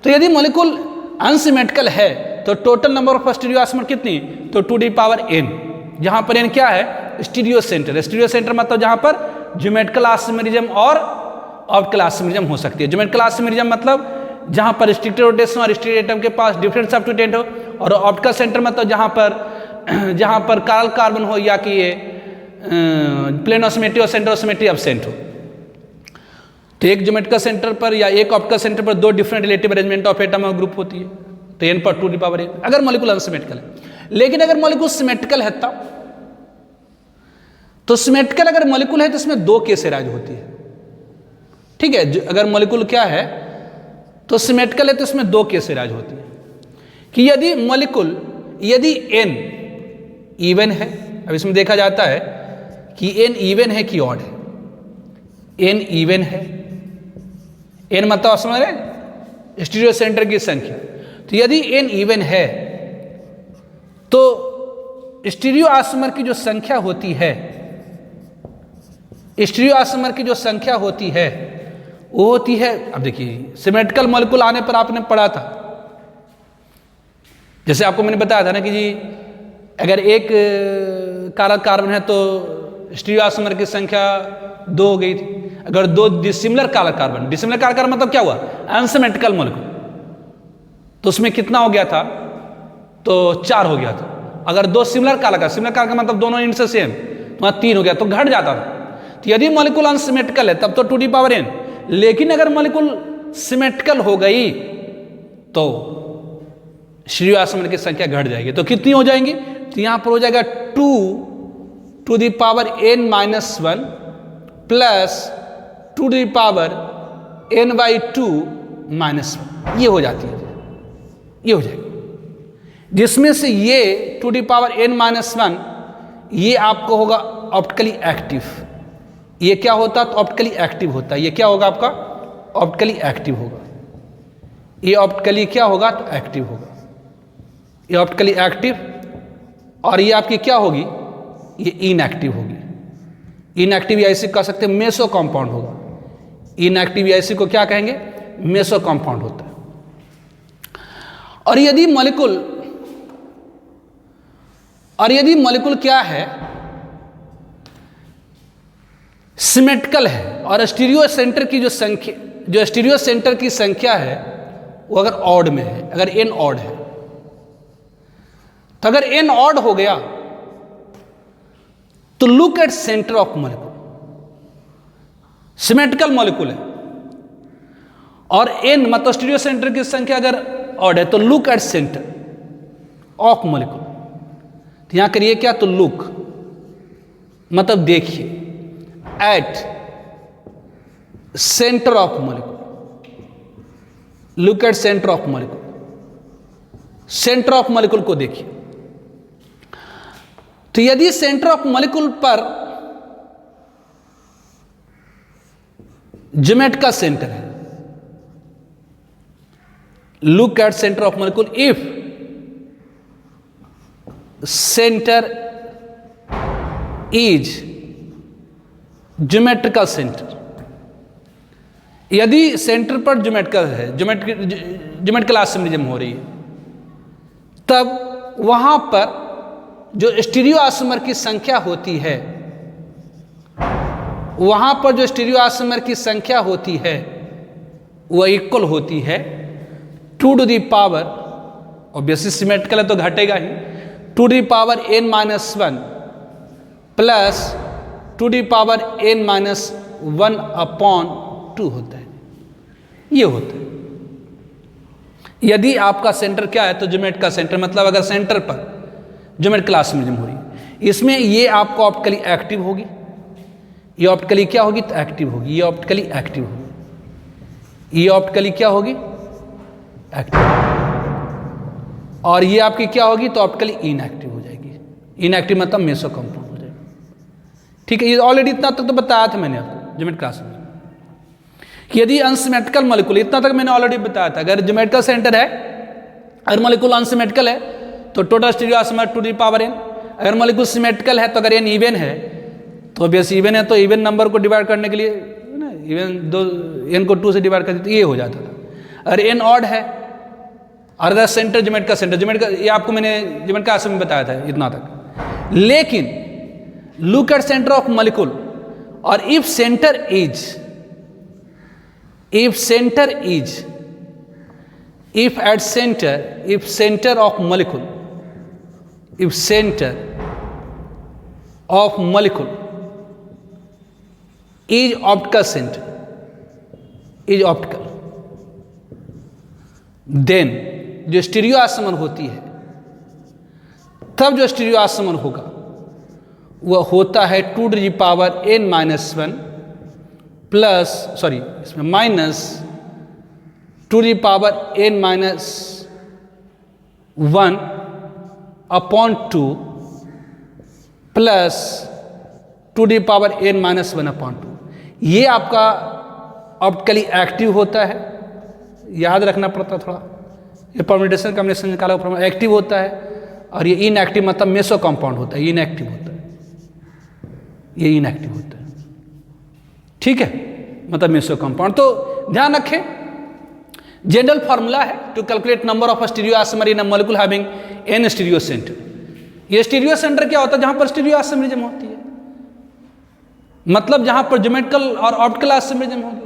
Speaker 1: तो यदि मॉलिक्यूल अनसिमेट्रिकल है तो total number of stereo isomer कितनी, तो 2 द पावर n, जहां पर n क्या है, स्टीरियो सेंटर। स्टीरियो सेंटर मतलब जहां पर ज्योमेट्रिकल आइसोमेरिज्म और ऑप्टिकल आइसोमेरिज्म हो सकती है। ज्योमेट्रिकल आइसोमेरिज्म मतलब जहां पर रिस्ट्रिक्टेड रोटेशन और रिस्ट्रिक्टेड एटम के पास डिफरेंट सब्स्टिट्यूटेंट हो, और ऑप्टिकल सेंटर मतलब जहां पर काल कार्बन हो या कि ये प्लेन ऑफ सिमेट्री और सेंटर ऑफ सिमेट्री एब्सेंट हो। तो एक ज्योमेट्रिकल सेंटर पर या एक ऑप्टिकल सेंटर पर दो different relative arrangement of atom और ग्रुप होती है, तो n पर 2 द पावर n अगर मॉलिक्यूल अनसिमेट्रिकल है। लेकिन अगर मॉलिक्यूल सिमेट्रिकल है तब, तो सिमेट्रिकल अगर मॉलिक्यूल है तो इसमें 2 केस राइज होती है, ठीक है। अगर मॉलिक्यूल क्या है तो सिमेट्रिकल है तो इसमें 2 केस राइज होती है कि यदि मॉलिक्यूल यदि n इवन है, अब इसमें देखा जाता है कि n इवन है कि ऑड है। n इवन है, n मतलब आप समझ रहे स्टीरियो सेंटर की संख्या, तो यदि n इवन है तो स्टीरियो आइसोमर की जो संख्या होती है, स्टीरियो आइसोमर की जो संख्या होती है वो होती है, अब देखिए सिमेट्रिकल मॉलिक्यूल आने पर आपने पढ़ा था, जैसे आपको मैंने बताया था ना कि जी अगर एक काला कार्बन है तो स्टीरियो आइसोमर की संख्या 2 हो गई थी। अगर 2 डिसिमिलर काला कार्बन, डिसिमिलर काला कार्बन मतलब क्या हुआ, अनसिमेट्रिकल मॉलिक्यूल, तो उसमें कितना हो गया था, तो 4 हो गया था। अगर 2 सिमिलर काला का मतलब दोनों इंड से सेम, तो 3 हो गया, तो घट जाता था। तो यदि मॉलिक्यूल अनसिमेट्रिकल है तब तो 2 दी पावर n, लेकिन अगर मॉलिक्यूल सिमेट्रिकल हो गई तो स्टीरियो आइसोमर की संख्या घट जाएगी। तो कितनी हो जाएंगी, तो यहां पर हो जाएगा 2 to the power n minus 1 plus 2 the power n by 2 minus 1, ये हो जाती है, ये हो जाएगी, जिसमें से ये 2 दी पावर n माइनस 1 ये आपको होगा ऑप्टिकली एक्टिव। ये क्या होता है, तो ऑप्टिकली एक्टिव होता है। ये क्या होगा आपका, ऑप्टिकली एक्टिव होगा। ये ऑप्टिकली क्या होगा, तो एक्टिव होगा। ये ऑप्टिकली एक्टिव, और ये आपकी क्या होगी, ये इनएक्टिव होगी। इनएक्टिव या इसे कह सकते हैं मेसो कंपाउंड होगा। इनएक्टिव या इसी को क्या कहेंगे, मेसो कंपाउंड होता है। और यदि मॉलिक्यूल क्या है, सिमेट्रिकल है और स्टीरियो सेंटर की जो स्टीरियो सेंटर की संख्या है वो अगर ऑड में है, अगर n ऑड है, तो अगर n ऑड हो गया तो look at centre of molecule. Symmetrical molecule है और n मतलब स्टीरियो सेंटर की संख्या अगर ऑड है, तो look at centre of molecule. तो यहां करिए क्या, तो लुक मतलब देखिए, eight centre of molecule, look at centre of molecule, centre of molecule को देखिए। तो यदि सेंटर ऑफ मॉलिक्यूल पर ज्योमेट्रिकल सेंटर है, look at centre of molecule if centre is geometrical centre, यदि सेंटर पर ज्योमेट्रिकल है, ज्योमेट्रिकल आइसोमेरिज्म हो रही है, तब वहां पर जो स्टीरियो आइसोमर की संख्या होती है, वहां पर जो स्टीरियो आइसोमर की संख्या होती है वह इक्वल होती है 2 to the power, obviously symmetrical है तो घटेगा ही, 2 to the power n-1 plus 2 to the power n-1 upon 2 होता है। ये होता है यदि आपका सेंटर क्या है, तो ज्योमेट्रिकल का सेंटर, मतलब अगर सेंटर पर ज्योमेट्रिकल आइसोमेरिज्म हो रही है, इसमें ये आपको ऑप्टिकली एक्टिव होगी, ये ऑप्टिकली क्या होगी, तो एक्टिव होगी, ये ऑप्टिकली एक्टिव होगी, ये ऑप्टिकली क्या होगी, एक्टिव, और ये आपकी क्या होगी, तो ऑप्टिकली इनएक्टिव हो जाएगी। इनएक्टिव मतलब मेसो कंपाउंड हो जाएगा। ठीक है, ये ऑलरेडी इतना तक तो बताया था मैंने आपको ज्योमेट्रिकल क्लास में, कि यदि अनसिमेट्रिकल मॉलिक्यूल, इतना तक मैंने ऑलरेडी बताया था, अगर ज्योमेट्रिकल सेंटर है, अगर मॉलिक्यूल अनसिमेट्रिकल है तो total stereo isomer 2 to the power n, अगर मॉलिक्यूल सिमेट्रिकल है तो अगर n इवन है तो ऑब्वियस इवन है, तो इवन नंबर को डिवाइड करने के लिए ना, इवन दो n को 2 से डिवाइड कर देते, ये हो जाता था। अगर n ऑड है, और अगर सेंटर ज्योमेट्रिकल सेंटर, ज्योमेट्रिकल, ये आपको मैंने ज्योमेट्रिकल आइसोमर में बताया था इतना तक। लेकिन look at centre of molecule, और if centre is if center of molecule is optical center, then जो स्टीरियो आइसोमर होती है, तब जो स्टीरियो आइसोमर होगा वह होता है 2 to the power n-1 plus, sorry इसमें minus 2 to the power n-1 upon 2 plus 2 to the power n-1 upon 2। ये आपका ऑप्टिकली एक्टिव होता है, याद रखना पड़ता थोड़ा, ये परम्यूटेशन कॉम्बिनेशन निकाला एक्टिव होता है, और ये इनएक्टिव मतलब मेसो कंपाउंड होता है, इनएक्टिव होता है, ये इनएक्टिव होता है। ठीक है, मतलब मेसो कंपाउंड। तो ध्यान रखें, जनरल फॉर्मूला है to calculate number of stereo isomer in a molecule having n stereo centre. ये स्टीरियो सेंटर क्या होता है, जहां पर स्टीरियो आइसोमेरिज्म होती है, मतलब जहां पर ज्योमेट्रिकल और ऑप्टिकल आइसोमेरिज्म होगी।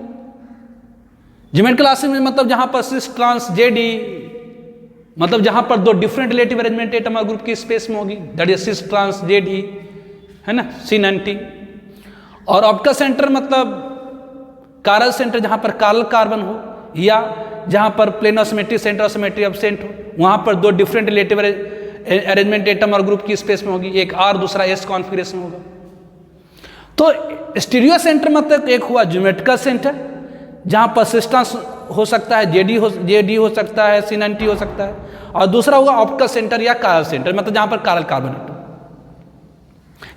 Speaker 1: ज्योमेट्रिकल आइसोमेरिज्म मतलब जहां पर सिस ट्रांस जेडी, मतलब जहां पर दो डिफरेंट रिलेटिव अरेंजमेंट एटम और ग्रुप की स्पेस में होगी, दैट इज सिस ट्रांस जेडी, है ना, C90। और ऑप्टिकल सेंटर मतलब कारल सेंटर, जहां पर कारल कार्बन हो, या जहां पर प्लेनो सिमेट्री सेंटर और सिमेट्री एब्सेंट हो, वहां पर दो डिफरेंट रिलेटिव अरेंजमेंट एटम और ग्रुप की स्पेस में होगी, एक R दूसरा S कॉन्फ़िगरेशन होगा। तो स्टीरियो सेंटर मतलब एक हुआ ज्योमेट्रिकल सेंटर, जहां पर सिस्टम हो सकता है, जेडी हो सकता है, C90 हो सकता है, और दूसरा हुआ ऑप्टिकल सेंटर या कारल सेंटर, मतलब जहां पर कारल कार्बन एटम,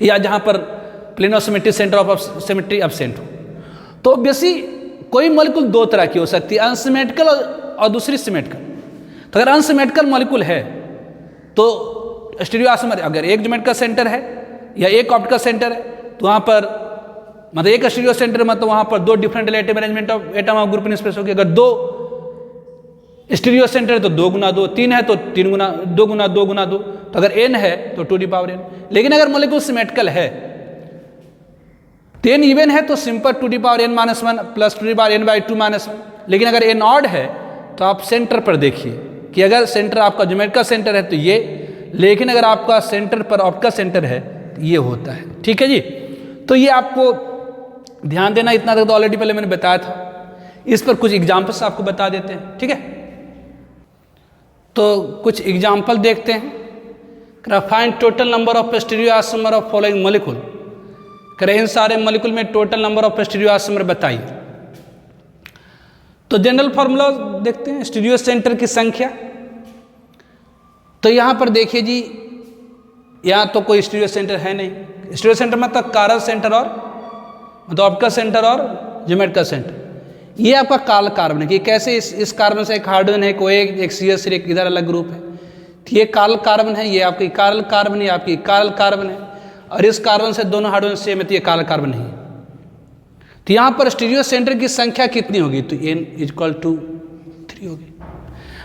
Speaker 1: या जहां पर plano symmetry centre of symmetry absent हो। तो ऑब्वियसली कोई मॉलिक्यूल दो तरह की हो सकती है, अनसिमेट्रिकल और दूसरी सिमेट्रिकल। तो अगर अनसिमेट्रिकल मॉलिक्यूल है तो स्टीरियो आइसोमर, अगर एक ज्योमेट्रिकल सेंटर है या एक ऑप्टिकल सेंटर है, तो वहां पर मतलब एक स्टीरियो सेंटर मतलब वहां पर दो different relative arrangement of atom और ग्रुप इन स्पेस होगी। अगर दो स्टीरियो सेंटर है तो 2 गुना 2, 3 है तो 3 गुना 2 गुना 2 गुना 2, तो अगर n है तो 2 टू द पावर n। लेकिन अगर मॉलिक्यूल सिमेट्रिकल है, 10 इवन है तो simple 2 to the power n-1 plus 2 to the power n/2 -1। लेकिन अगर n ऑड है तो आप सेंटर पर देखिए कि अगर सेंटर आपका ज्योमेट्रिकल सेंटर है तो ये, लेकिन अगर आपका सेंटर पर ऑप्टिकल सेंटर है तो ये होता है। ठीक है जी, तो ये आपको ध्यान देना, इतना तक तो ऑलरेडी पहले मैंने बताया था। इस पर कुछ एग्जाम्पल्स आपको बता देते हैं। ठीक है, तो कुछ एग्जाम्पल देखते हैं। Find total number of stereo isomer of following molecule, करें इन सारे मॉलिक्यूल में total number of stereo isomer बताइए। तो जनरल फार्मूला देखते हैं, स्टीरियो सेंटर की संख्या। तो यहां पर देखिए जी, यहां तो कोई स्टीरियो सेंटर है नहीं। स्टीरियो सेंटर मतलब कारल सेंटर और मतलब ऑप्टिकल सेंटर और ज्योमेट्रिकल सेंटर। ये आपका काल कार्बन है कि कैसे इस कार्बन से एक हाइड्रोजन है, कोई एक CH एक इधर अलग ग्रुप है, तो ये काल कार्बन है, ये आपकी कारल कार्बन है, आपकी कारल कार्बन है, और इस कार्बन से दोनों हाइड्रोजन सेम है तो ये काल कार्बन नहीं है। तो तो यहाँ पर स्टीरियो सेंटर की संख्या कितनी होगी, तो n इक्वल टू 3 होगी।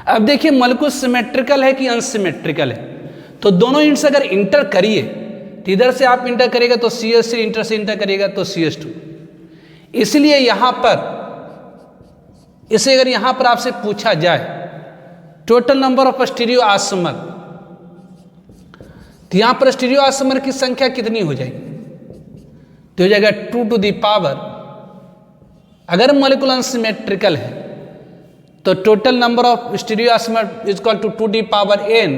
Speaker 1: अब देखिए मॉलिक्यूल सिमेट्रिकल है कि अनसिमेट्रिकल है, तो दोनों इंट से अगर इंटर करिए तो इधर से आप इंटर करिएगा तो CH3, इंटर से इंटर करिएगा तो CH2। इसलिए यहां पर इसे अगर यहां पर आपसे पूछा जाए total number of stereo isomer, तो यहां पर स्टीरियो आइसोमर की संख्या कितनी हो जाएगी, तो हो जाएगा 2 टू द पावर, अगर मॉलिक्यूल अनसिमेट्रिकल है तो total number of stereo isomer is equal to 2 the power n,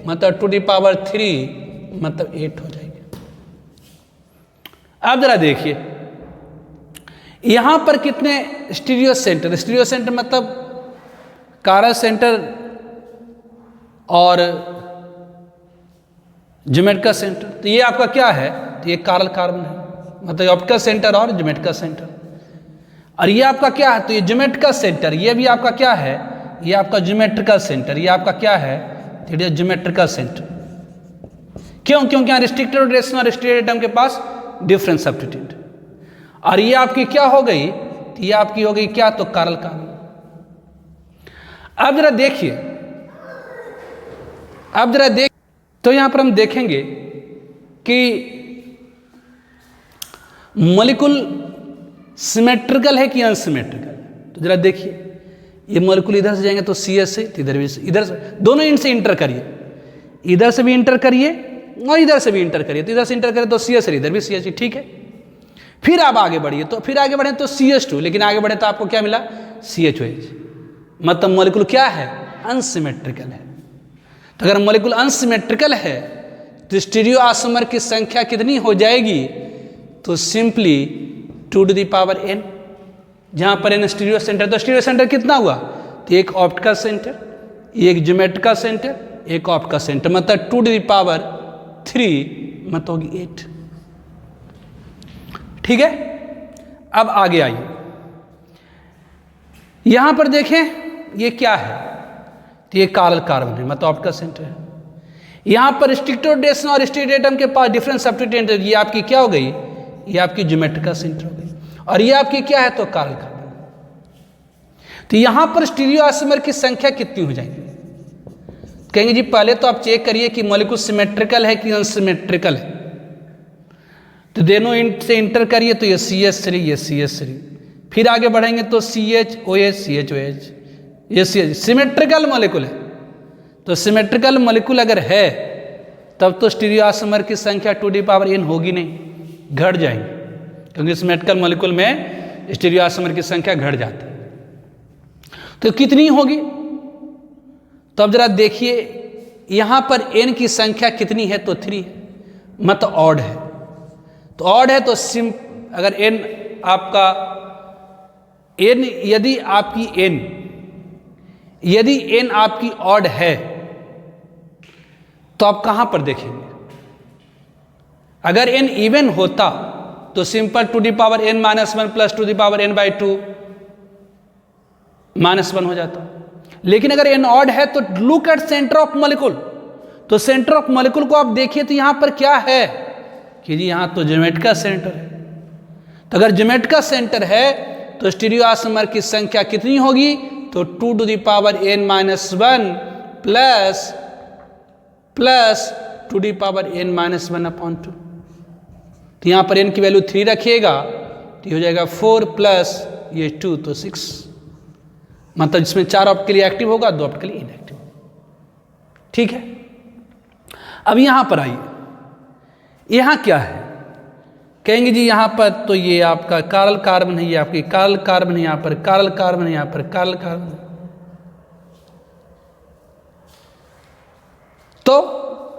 Speaker 1: मतलब 2 द पावर 3 मतलब 8 हो जाएगी। अब जरा देखिए यहां पर कितने स्टीरियो सेंटर मतलब कारा सेंटर और ज्योमेट्रिकल सेंटर, तो ये आपका क्या है, तो ये कारल कार्बन है, मतलब ऑप्टिकल सेंटर और ज्योमेट्रिकल सेंटर। और ये आपका क्या है, तो ये ज्योमेट्रिकल सेंटर, ये भी आपका क्या है, ये आपका ज्योमेट्रिकल सेंटर, ये आपका क्या है, तो ये ज्योमेट्रिकल सेंटर। क्यों, क्योंकि यहाँ रिस्ट्रिक्टेड और रेस्ट्रिक्टेड एटम के पास डिफरेंट सब्स्टिट्यूट। और ये आपकी क्या हो गई, तो ये आपकी हो गई क्या, तो कारल कार्बन। अब जरा देखिए, तो यहां पर हम देखेंगे कि मॉलिक्यूल सिमेट्रिकल है कि अनसिमेट्रिकल। तो जरा देखिए ये मॉलिक्यूल इधर से जाएंगे तो CH से, इधर भी, इधर से, दोनों इंट से इंटर करिए, इधर से भी इंटर करिए और इधर से भी इंटर करिए, तो इधर से इंटर करिए तो CH, इधर भी CH, ठीक है। फिर आप आगे बढ़िए, तो फिर आगे बढ़े तो CH2, लेकिन आगे बढ़े तो आपको क्या मिला, CHOH, मतलब मॉलिक्यूल क्या है, अनसिमेट्रिकल है। तो अगर मॉलिक्यूल अनसिमेट्रिकल है तो स्टीरियो आइसोमर की संख्या कितनी हो जाएगी, तो simply 2 to the power n, जहां पर n स्टीरियो सेंटर, तो स्टीरियो सेंटर कितना हुआ, तो एक ऑप्टिकल सेंटर, एक ज्योमेट्रिकल सेंटर, एक ऑप्टिकल सेंटर, मतलब 2 टू द पावर 3 मतलब होगी 8, ठीक है। अब आगे आइए, यहां पर देखें ये क्या है, तो ये कारल कार्बन है, मतलब ऑप्टिकल सेंटर है। यहां पर रिस्ट्रिक्टेड और रिस्ट्रिक्टेड एटम के पास डिफरेंट सब्स्टिट्यूएंट, ये आपकी क्या हो गई, ये आपकी ज्योमेट्रिकल सेंटर हो गई, और ये आपकी क्या है, तो कारल कार्बन। तो यहां पर स्टीरियो आइसोमर की संख्या कितनी हो जाएगी, कहेंगे जी पहले तो आप चेक करिए कि मॉलिक्यूल सिमेट्रिकल है कि अनसिमेट्रिकल है, तो दोनों इंट से इंटर करिए तो ये CH3, ये CH3, फिर आगे बढ़ेंगे तो CHOH, CHOH, ये सिमेट्रिकल मॉलिक्यूल है। तो सिमेट्रिकल मॉलिक्यूल अगर है तब तो स्टीरियो आइसोमर की संख्या 2 टू द पावर n होगी नहीं, घट जाएंगे, क्योंकि सिमेट्रिकल मॉलिक्यूल में स्टीरियो आइसोमर की संख्या घट जाती है। तो कितनी होगी, तो अब जरा देखिए यहां पर n की संख्या कितनी है, तो 3 है, मतलब ऑड है। तो ऑड है तो अगर n आपका n यदि n आपकी ऑड है तो आप कहां पर देखेंगे, अगर n इवन होता तो simple 2 to the power n minus 1 plus 2 to the power n by 2 -1 हो जाता। लेकिन अगर n ऑड है तो look at centre of molecule, तो सेंटर ऑफ मॉलिक्यूल को आप देखिए तो यहां पर क्या है कि जी यहां तो ज्योमेट्रिकल सेंटर है। तो अगर ज्योमेट्रिकल सेंटर है तो स्टीरियो आइसोमर की संख्या कितनी होगी, तो 2 to the power n minus 1 plus 2 to the power n minus 1/2। तो यहां पर n की वैल्यू 3 रखिएगा तो हो जाएगा 4 प्लस ये 2 तो 6, मतलब जिसमें 4 ऑप्टिकली एक्टिव होगा 2 ऑप्टिकली इनएक्टिव, ठीक है। अब यहां पर आइए, यहां क्या है, कहेंगे जी यहां पर तो ये आपका कारल कार्बन है, ये आपकी कारल कार्बन है, यहां पर कारल कार्बन है, यहां पर कारल कार्बन है। तो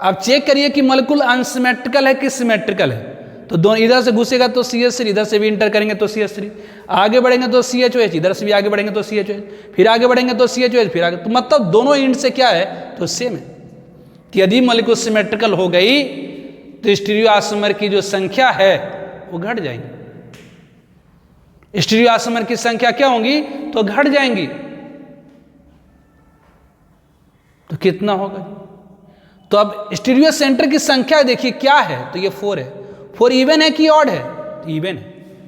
Speaker 1: आप चेक करिए कि मॉलिक्यूल अनसिमेट्रिकल है कि सिमेट्रिकल है। तो दोनों इधर से घुसेगा तो CH3, इधर से भी इंटर करेंगे तो CH3, आगे बढ़ेंगे तो CHOH, इधर से भी आगे बढ़ेंगे तो CHOH, फिर आगे बढ़ेंगे तो CHOH, फिर आगे, तो मतलब दोनों इंट से क्या है, तो सेम है। तो यदि मॉलिक्यूल सिमेट्रिकल हो गई तो स्टीरियो आइसोमर की जो संख्या है वो घट जाएंगी, स्टीरियो आइसोमर की संख्या क्या होंगी, तो घट जाएंगी। तो कितना होगा, तो अब स्टीरियो सेंटर की संख्या देखिए क्या है, तो ये 4 है। 4 इवन है कि ऑड है, तो इवन है।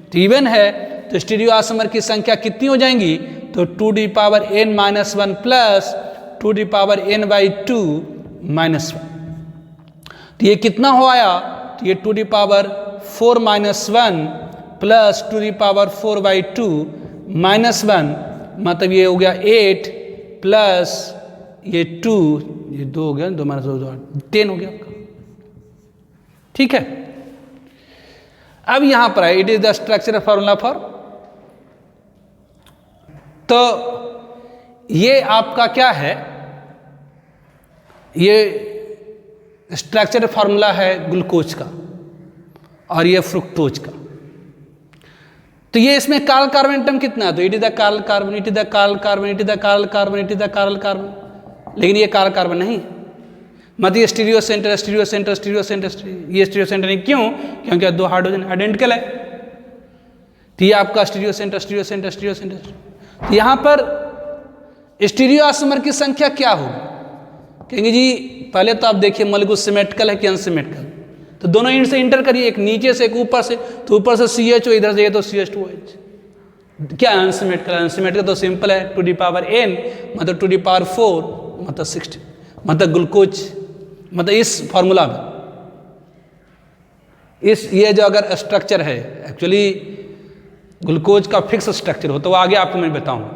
Speaker 1: तो इवन है तो स्टीरियो आइसोमर की संख्या कितनी हो जाएंगी? तो 2n-1 प्लस 2n/2 -1। तो ये कितना हो आया? तो ये 2⁴ -1 प्लस 2⁴/2 -1, मतलब ये हो गया 8 प्लस ये 2, ये 2 हो गया, 2 - 2 10 हो गया आपका। ठीक है, अब यहां पर है it is the structural formula for, तो ये आपका क्या है? ये स्ट्रक्चरल फार्मूला है ग्लूकोज का और ये फ्रुक्टोज का। तो ये इसमें काल कार्बन एटम कितना है? तो इट इज द काल कार्बन, इट इज द काल कार्बन, इट इज द काल कार्बन, इट इज द काल कार्बन, लेकिन ये काल कार्बन नहीं, मतलब ये stereo centre stereo centre stereo centre, ये स्टीरियो सेंटर नहीं, क्यों? क्योंकि दो हाइड्रोजन आइडेंटिकल है। तो ये आपका stereo centre stereo centre stereo centre. तो यहां पर स्टीरियो आइसोमर की संख्या क्या होगी? कहेंगे जी पहले तो आप देखिए मॉलिक्यूल सिमेट्रिकल है कि अनसिमेट्रिकल, तो दोनों एंड से इंटर करिए, एक नीचे से एक ऊपर से, तो ऊपर से CH इधर से तो CH2OH। क्या अनसिमेट्रिकल? अनसिमेट्रिकल तो सिंपल है, 2n मतलब 2⁴ मतलब 60, मतलब ग्लूकोज, मतलब इस फॉर्मूला में इस ये जो अगर स्ट्रक्चर है, एक्चुअली ग्लूकोज का फिक्स स्ट्रक्चर हो तो वो आगे आपको मैं बताऊंगा।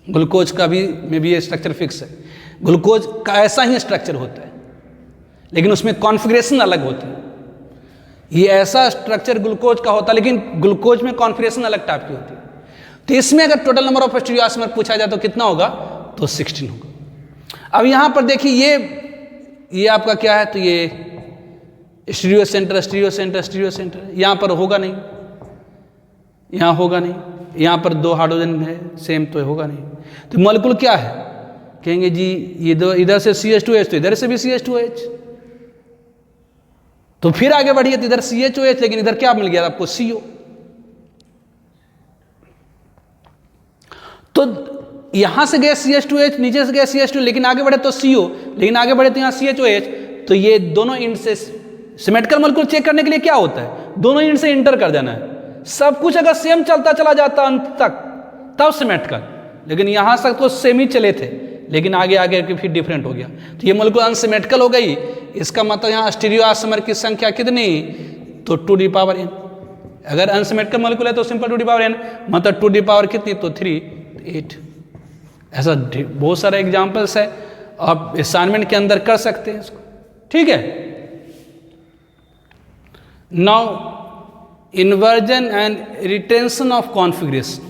Speaker 1: ग्लूकोज का भी में भी ये स्ट्रक्चर फिक्स है, ग्लूकोज का ऐसा ही स्ट्रक्चर होता है, लेकिन उसमें कॉन्फ़िगरेशन अलग होती है। ये ऐसा स्ट्रक्चर ग्लूकोज का होता है, लेकिन ग्लूकोज में कॉन्फ़िगरेशन अलग टाइप की होती है। तो इसमें अगर total number of stereo isomer पूछा जाए तो कितना होगा? तो 16 होगा। अब यहाँ पर देखिए ये आपका क्या है? तो ये stereo centre stereo centre stereo centre, यहाँ पर होगा नहीं, यहाँ होगा नहीं, यहाँ पर 2 हाइड्रोजन है सेम, तो होगा नहीं। तो मॉलिक्यूल क्या है? कहेंगे जी ये दो, इधर से CH2H तो इधर से भी CH2H, तो फिर आगे बढ़िए तो इधर CHOH, लेकिन इधर क्या मिल गया आपको? CO। तो यहां से गए CH2H, नीचे से गए CH2, लेकिन आगे बढ़े तो CO, लेकिन आगे बढ़े तो यहां CHOH। तो ये दोनों एंड से सिमेट्रिकल मॉलिक्यूल चेक करने के लिए क्या होता है? दोनों एंड से इंटर कर देना है। सब कुछ अगर सेम चलता चला जाता अंत तक तब सिमेट्रिकल, लेकिन यहां तक तो सेम ही चले थे, लेकिन आगे आगे फिर डिफरेंट हो गया, तो ये मॉलिक्यूल अनसिमेट्रिकल हो गई। इसका मतलब यहाँ स्टीरियो आइसोमर की संख्या कितनी? तो 2n। अगर अनसिमेट्रिकल मॉलिक्यूल है तो सिंपल 2n, मतलब 2 कितनी? तो 3 8। ऐसा बहुत सारे एग्जाम्पल्स है, आप असाइनमेंट के अंदर कर सकते हैं इसको। ठीक है, now inversion and retention of configuration.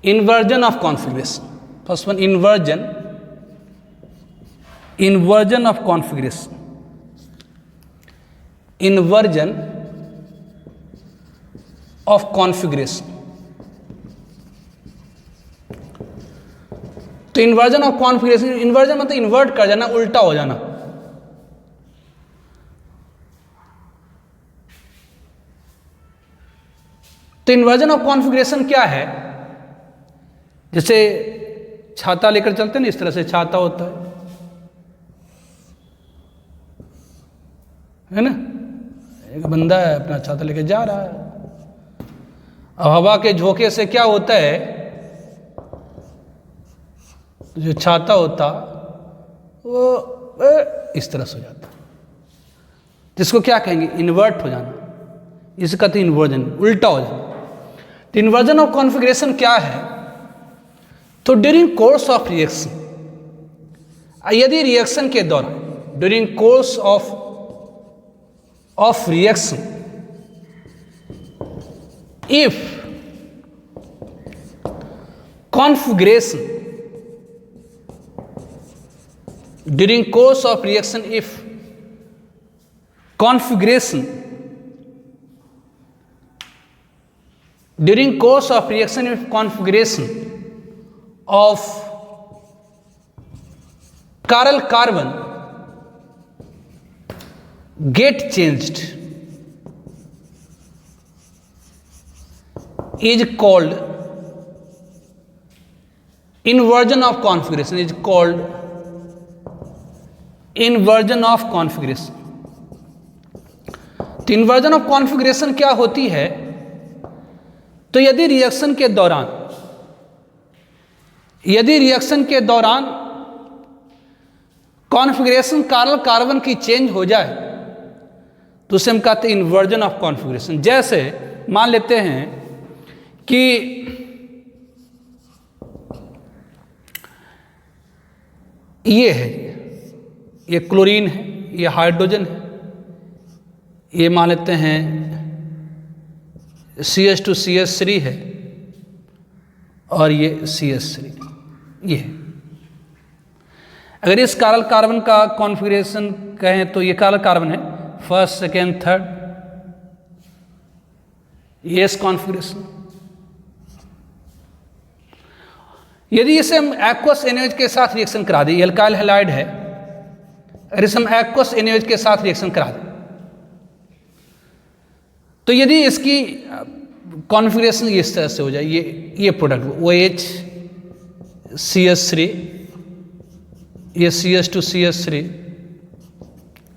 Speaker 1: Inversion of configuration. First one, inversion of configuration. Inversion of configuration. तो इन्वर्जन ऑफ कॉन्फ़िगरेशन, इन्वर्जन मतलब इन्वर्ट कर जाना, उल्टा हो जाना। तो इन्वर्जन ऑफ कॉन्फ़िगरेशन क्या है? जैसे छाता लेकर चलते हैं ना, इस तरह से छाता होता है ना? एक बंदा है अपना छाता लेकर जा रहा है, अब हवा के झोंके से क्या होता है, जो छाता होता वो इस तरह से हो जाता, जिसको क्या कहेंगे? इन्वर्ट हो जाना। इसे कहते हैं इन्वर्जन, उल्टा हो जाना। तो इन्वर्जन ऑफ कॉन्फ़िगरेशन क्या है? तो ड्यूरिंग कोर्स ऑफ रिएक्शन, यदि रिएक्शन के दौरान, during course of reaction, if configuration, during course of reaction, if configuration, during course of reaction, if configuration of chiral carbon get changed is called inversion of configuration, is called inversion of configuration. तो inversion of configuration क्या होती है? तो यदि reaction के दौरान configuration carbon carbon की change हो जाए तो उसे हम कहते हैं इन्वर्जन ऑफ कॉन्फ़िगरेशन। जैसे मान लेते हैं कि ये है, ये क्लोरीन है, ये हाइड्रोजन है, ये मान लेते हैं CH2CH3 है और ये CH3 ये है। अगर इस कार्बन कार्बन का कॉन्फ़िगरेशन कहें तो ये कार्बन कार्बन है, फर्स्ट सेकेंड थर्ड, ये इस कॉन्फ़िगरेशन। यदि इसे हम एक्वस NaOH के साथ रिएक्शन करा दें, एल्काइल हैलाइड है, अगर इसे हम एक्वस NaOH के साथ रिएक्शन करा दें तो यदि इसकी कॉन्फ़िगरेशन इस तरह से हो जाए, ये प्रोडक्ट OH CH3, ये CH2CH3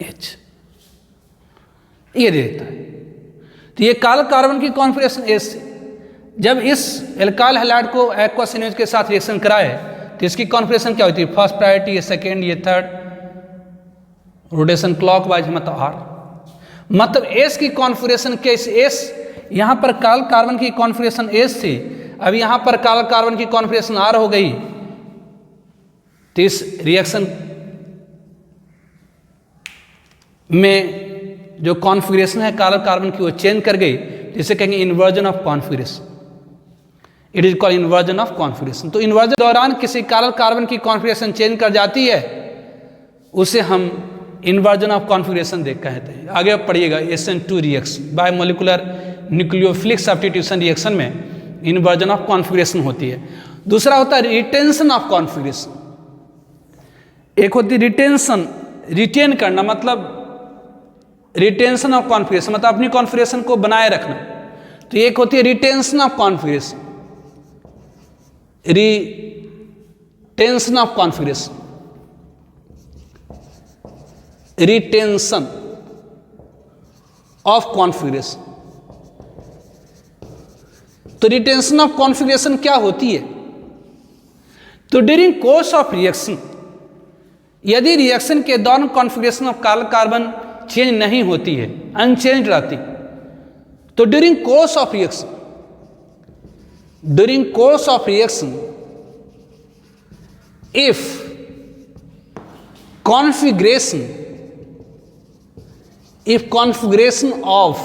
Speaker 1: H, ये देता है। तो ये कार्बन कार्बन की कॉन्फ़िगरेशन S से जब इस एल्काइल हैलाइड को एक्वस NaOH के साथ रिएक्शन कराए तो इसकी कॉन्फ़िगरेशन क्या होती है? फर्स्ट प्रायोरिटी, ये सेकेंड, ये थर्ड, रोटेशन क्लॉकवाइज, मतलब R। मतलब S की कॉन्फ़िगरेशन कैसे? S यहाँ पर कार्बन कार्बन की कॉन्फ़िगरेशन S थी, अब यहाँ पर कार्बन कार्बन की कॉन्फ़िगरेशन R हो गई, तो इस रिएक्शन में जो कॉन्फ़िगरेशन है कार्बन कार्बन की वो चेंज कर गई, जिसे कहेंगे inversion of configuration. It is called inversion of configuration. तो इन्वर्जन के दौरान किसी कार्बन कार्बन की कॉन्फ़िगरेशन चेंज कर जाती है, उसे हम इन्वर्जन ऑफ कॉन्फ़िगरेशन देख कहते हैं। आगे आप पढ़िएगा SN2 reaction, biomolecular nucleophilic substitution reaction में इन्वर्जन ऑफ कॉन्फ़िगरेशन होती है। दूसरा होता है रिटेंशन ऑफ कॉन्फ़िगरेशन। एक होती है रिटेंशन, रिटेन करना, मतलब रिटेंशन ऑफ कॉन्फ़िगरेशन मतलब अपनी कॉन्फ़िगरेशन को बनाए रखना। तो एक होती है retention of configuration, retention of configuration, retention of configuration. तो रिटेंशन ऑफ कॉन्फ़िगरेशन क्या होती है? तो ड्यूरिंग कोर्स ऑफ रिएक्शन, यदि रिएक्शन के दौरान configuration of carbon carbon change नहीं होती है, अनचेंज रहती, तो during course of reaction, if configuration of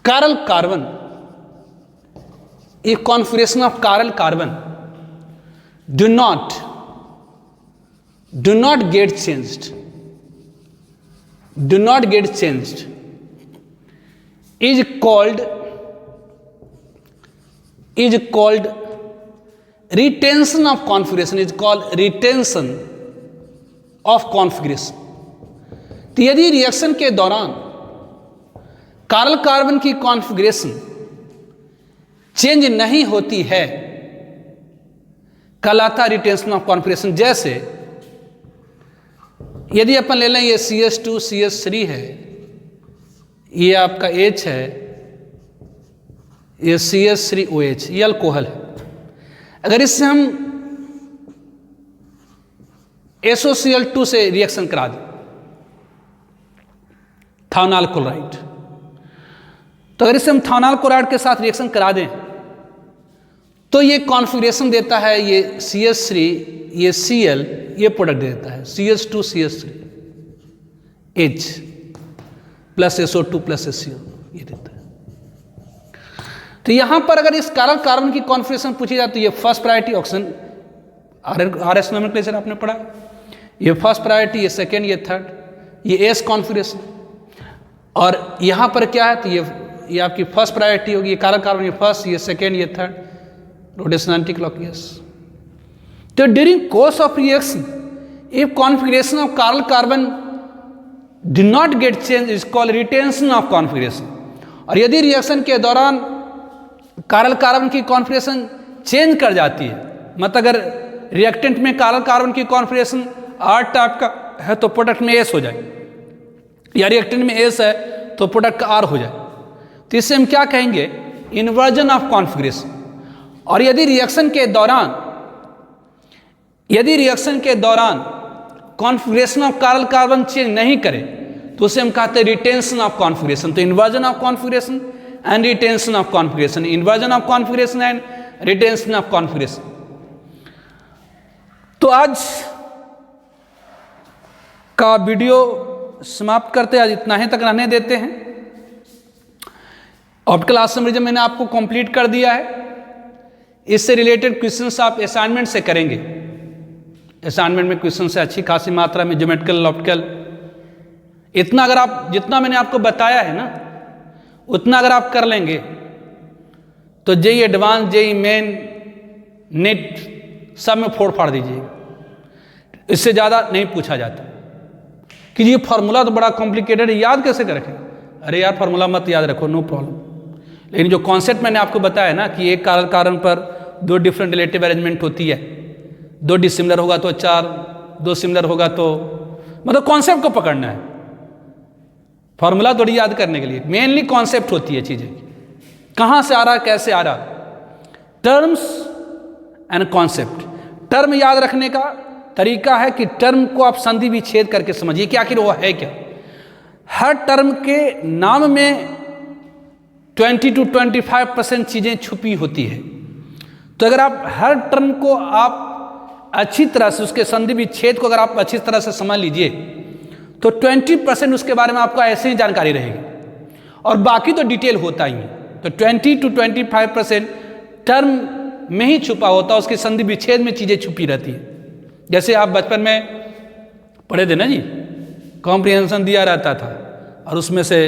Speaker 1: chiral carbon, if configuration of chiral carbon do not get changed, is called retention of configuration, is called retention of configuration। तो यदि reaction के दौरान carbon carbon की configuration change नहीं होती है, कहलाता retention of configuration. जैसे यदि अपन ले लें ये CH2CH3 है, ये आपका H है, ये CH3OH, ये अल्कोहल है। अगर इससे हम SOCl2 से रिएक्शन करा दें, थायोनाइल क्लोराइड, तो अगर इसे हम थायोनाइल क्लोराइड के साथ रिएक्शन करा दें तो ये कॉन्फ़िगरेशन देता है, ये CH3, ये Cl, ये प्रोडक्ट देता है CH2CH3H plus SO2 plus HCl, ये देता है। तो यहां पर अगर इस कार्बन कार्बन की कॉन्फ़िगरेशन पूछी जाए तो ये first priority oxygen, RS nomenclature आपने पढ़ा, ये फर्स्ट प्रायोरिटी, ये सेकेंड, ये थर्ड, ये S कॉन्फ़िगरेशन। और यहाँ पर क्या है, तो ये आपकी फर्स्ट प्रायोरिटी होगी, ये कार्बन कार्बन, ये फर्स्ट, ये सेकेंड, ये थर्ड, रोटेशन एंटी क्लॉकवाइज। तो during course of reaction if configuration of carbon carbon do not get change is called retention of configuration. और यदि रिएक्शन के दौरान कार्बन कार्बन की कॉन्फ़िगरेशन चेंज कर जाती है, मतलब अगर रिएक्टेंट में कार्बन कार्बन की कॉन्फ़िगरेशन R टाइप का है तो प्रोडक्ट में S हो जाए, या रिएक्टेंट में S है तो प्रोडक्ट का R हो जाए, तो इससे हम क्या कहेंगे, इन्वर्जन ऑफ कॉन्फ़िगरेशन। और यदि रिएक्शन के दौरान कॉन्फ़िगरेशन ऑफ कार्बन चेंज नहीं करे तो उसे हम कहते हैं रिटेंशन ऑफ कॉन्फ़िगरेशन। तो inversion of configuration and retention of configuration, inversion of configuration and retention of configuration. तो आज का वीडियो समाप्त करते हैं, आज इतना ही तक रहने देते हैं। ऑप्टिकल आइसोमरिज्म मैंने आपको कंप्लीट कर दिया है। इससे रिलेटेड क्वेश्चंस आप असाइनमेंट से करेंगे। असाइनमेंट में क्वेश्चन से अच्छी खासी मात्रा में ज्योमेट्रिकल, ऑप्टिकल, इतना अगर आप, जितना मैंने आपको बताया है ना, उतना अगर आप कर लेंगे तो JEE advance, JEE main, net सब में फोड़ फाड़ दीजिएगा। इससे ज़्यादा नहीं पूछा जाता कि ये फार्मूला तो बड़ा कॉम्प्लिकेटेड है, याद कैसे कर रखें। अरे यार फार्मूला मत याद रखो, नो प्रॉब्लम। लेकिन जो कॉन्सेप्ट मैंने आपको बताया ना कि एक कारण पर दो डिफरेंट रिलेटिव अरेंजमेंट होती है, दो डिसिमिलर होगा तो 4, दो सिमिलर होगा तो, मतलब कॉन्सेप्ट को पकड़ना है, फॉर्मूला थोड़ी याद करने के लिए। मेनली कॉन्सेप्ट होती है चीज़ें, कहाँ से आ रहा, कैसे आ रहा, टर्म्स एंड कॉन्सेप्ट। टर्म याद रखने का तरीका है कि टर्म को आप संधि विच्छेद करके समझिए कि आखिर वो है क्या। हर टर्म के नाम में 20 to 25% चीज़ें छुपी होती है। तो अगर आप हर टर्म को आप अच्छी तरह से, उसके संधि विच्छेद को अगर आप अच्छी तरह से समझ लीजिए तो 20% उसके बारे में आपको ऐसे ही जानकारी रहेगी और बाकी तो डिटेल होता ही है। तो 20 to 25% टर्म में ही छुपा होता है, उसके संधि विच्छेद में चीज़ें छुपी रहती है। जैसे आप बचपन में पढ़े थे ना जी, कॉम्प्रिहेंशन दिया रहता था और उसमें से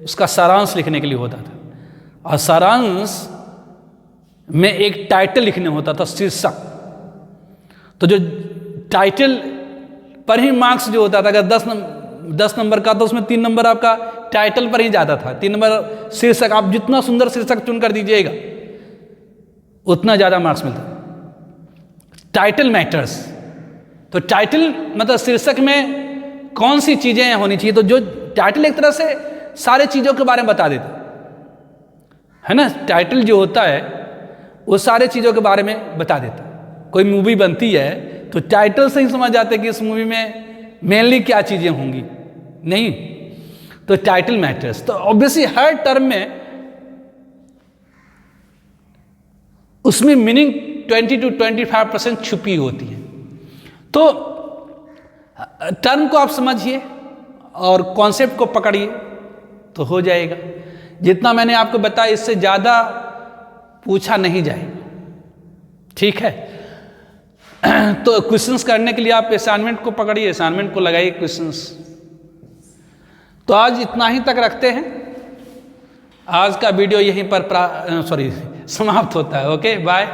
Speaker 1: उसका सारांश लिखने के लिए होता था, और सारांश में एक टाइटल लिखने होता था, शीर्षक। तो जो टाइटल पर ही मार्क्स जो होता था, अगर 10 नंबर का तो उसमें 3 नंबर आपका टाइटल पर ही जाता था, 3 नंबर शीर्षक। आप जितना सुंदर शीर्षक चुन कर दीजिएगा उतना ज़्यादा मार्क्स मिलता। Title matters. तो टाइटल मतलब शीर्षक में कौन सी चीज़ें होनी चाहिए। तो जो टाइटल एक तरह से सारे चीज़ों के बारे में बता देता है ना, टाइटल जो होता है वो सारे चीज़ों के बारे में बता देता है। कोई मूवी बनती है तो टाइटल से ही समझ जाते कि इस मूवी में मेनली क्या चीज़ें होंगी, नहीं तो टाइटल मैटर्स। तो ऑब्वियसली हर टर्म में उसमें मीनिंग 20 to 25% छुपी होती है। तो टर्म को आप समझिए और कॉन्सेप्ट को पकड़िए तो हो जाएगा। जितना मैंने आपको बताया इससे ज़्यादा पूछा नहीं जाएगा, ठीक है। तो क्वेश्चंस करने के लिए आप असाइनमेंट को पकड़िए, असाइनमेंट को लगाइए क्वेश्चंस। तो आज इतना ही तक रखते हैं। आज का वीडियो यहीं पर समाप्त होता है। Okay bye.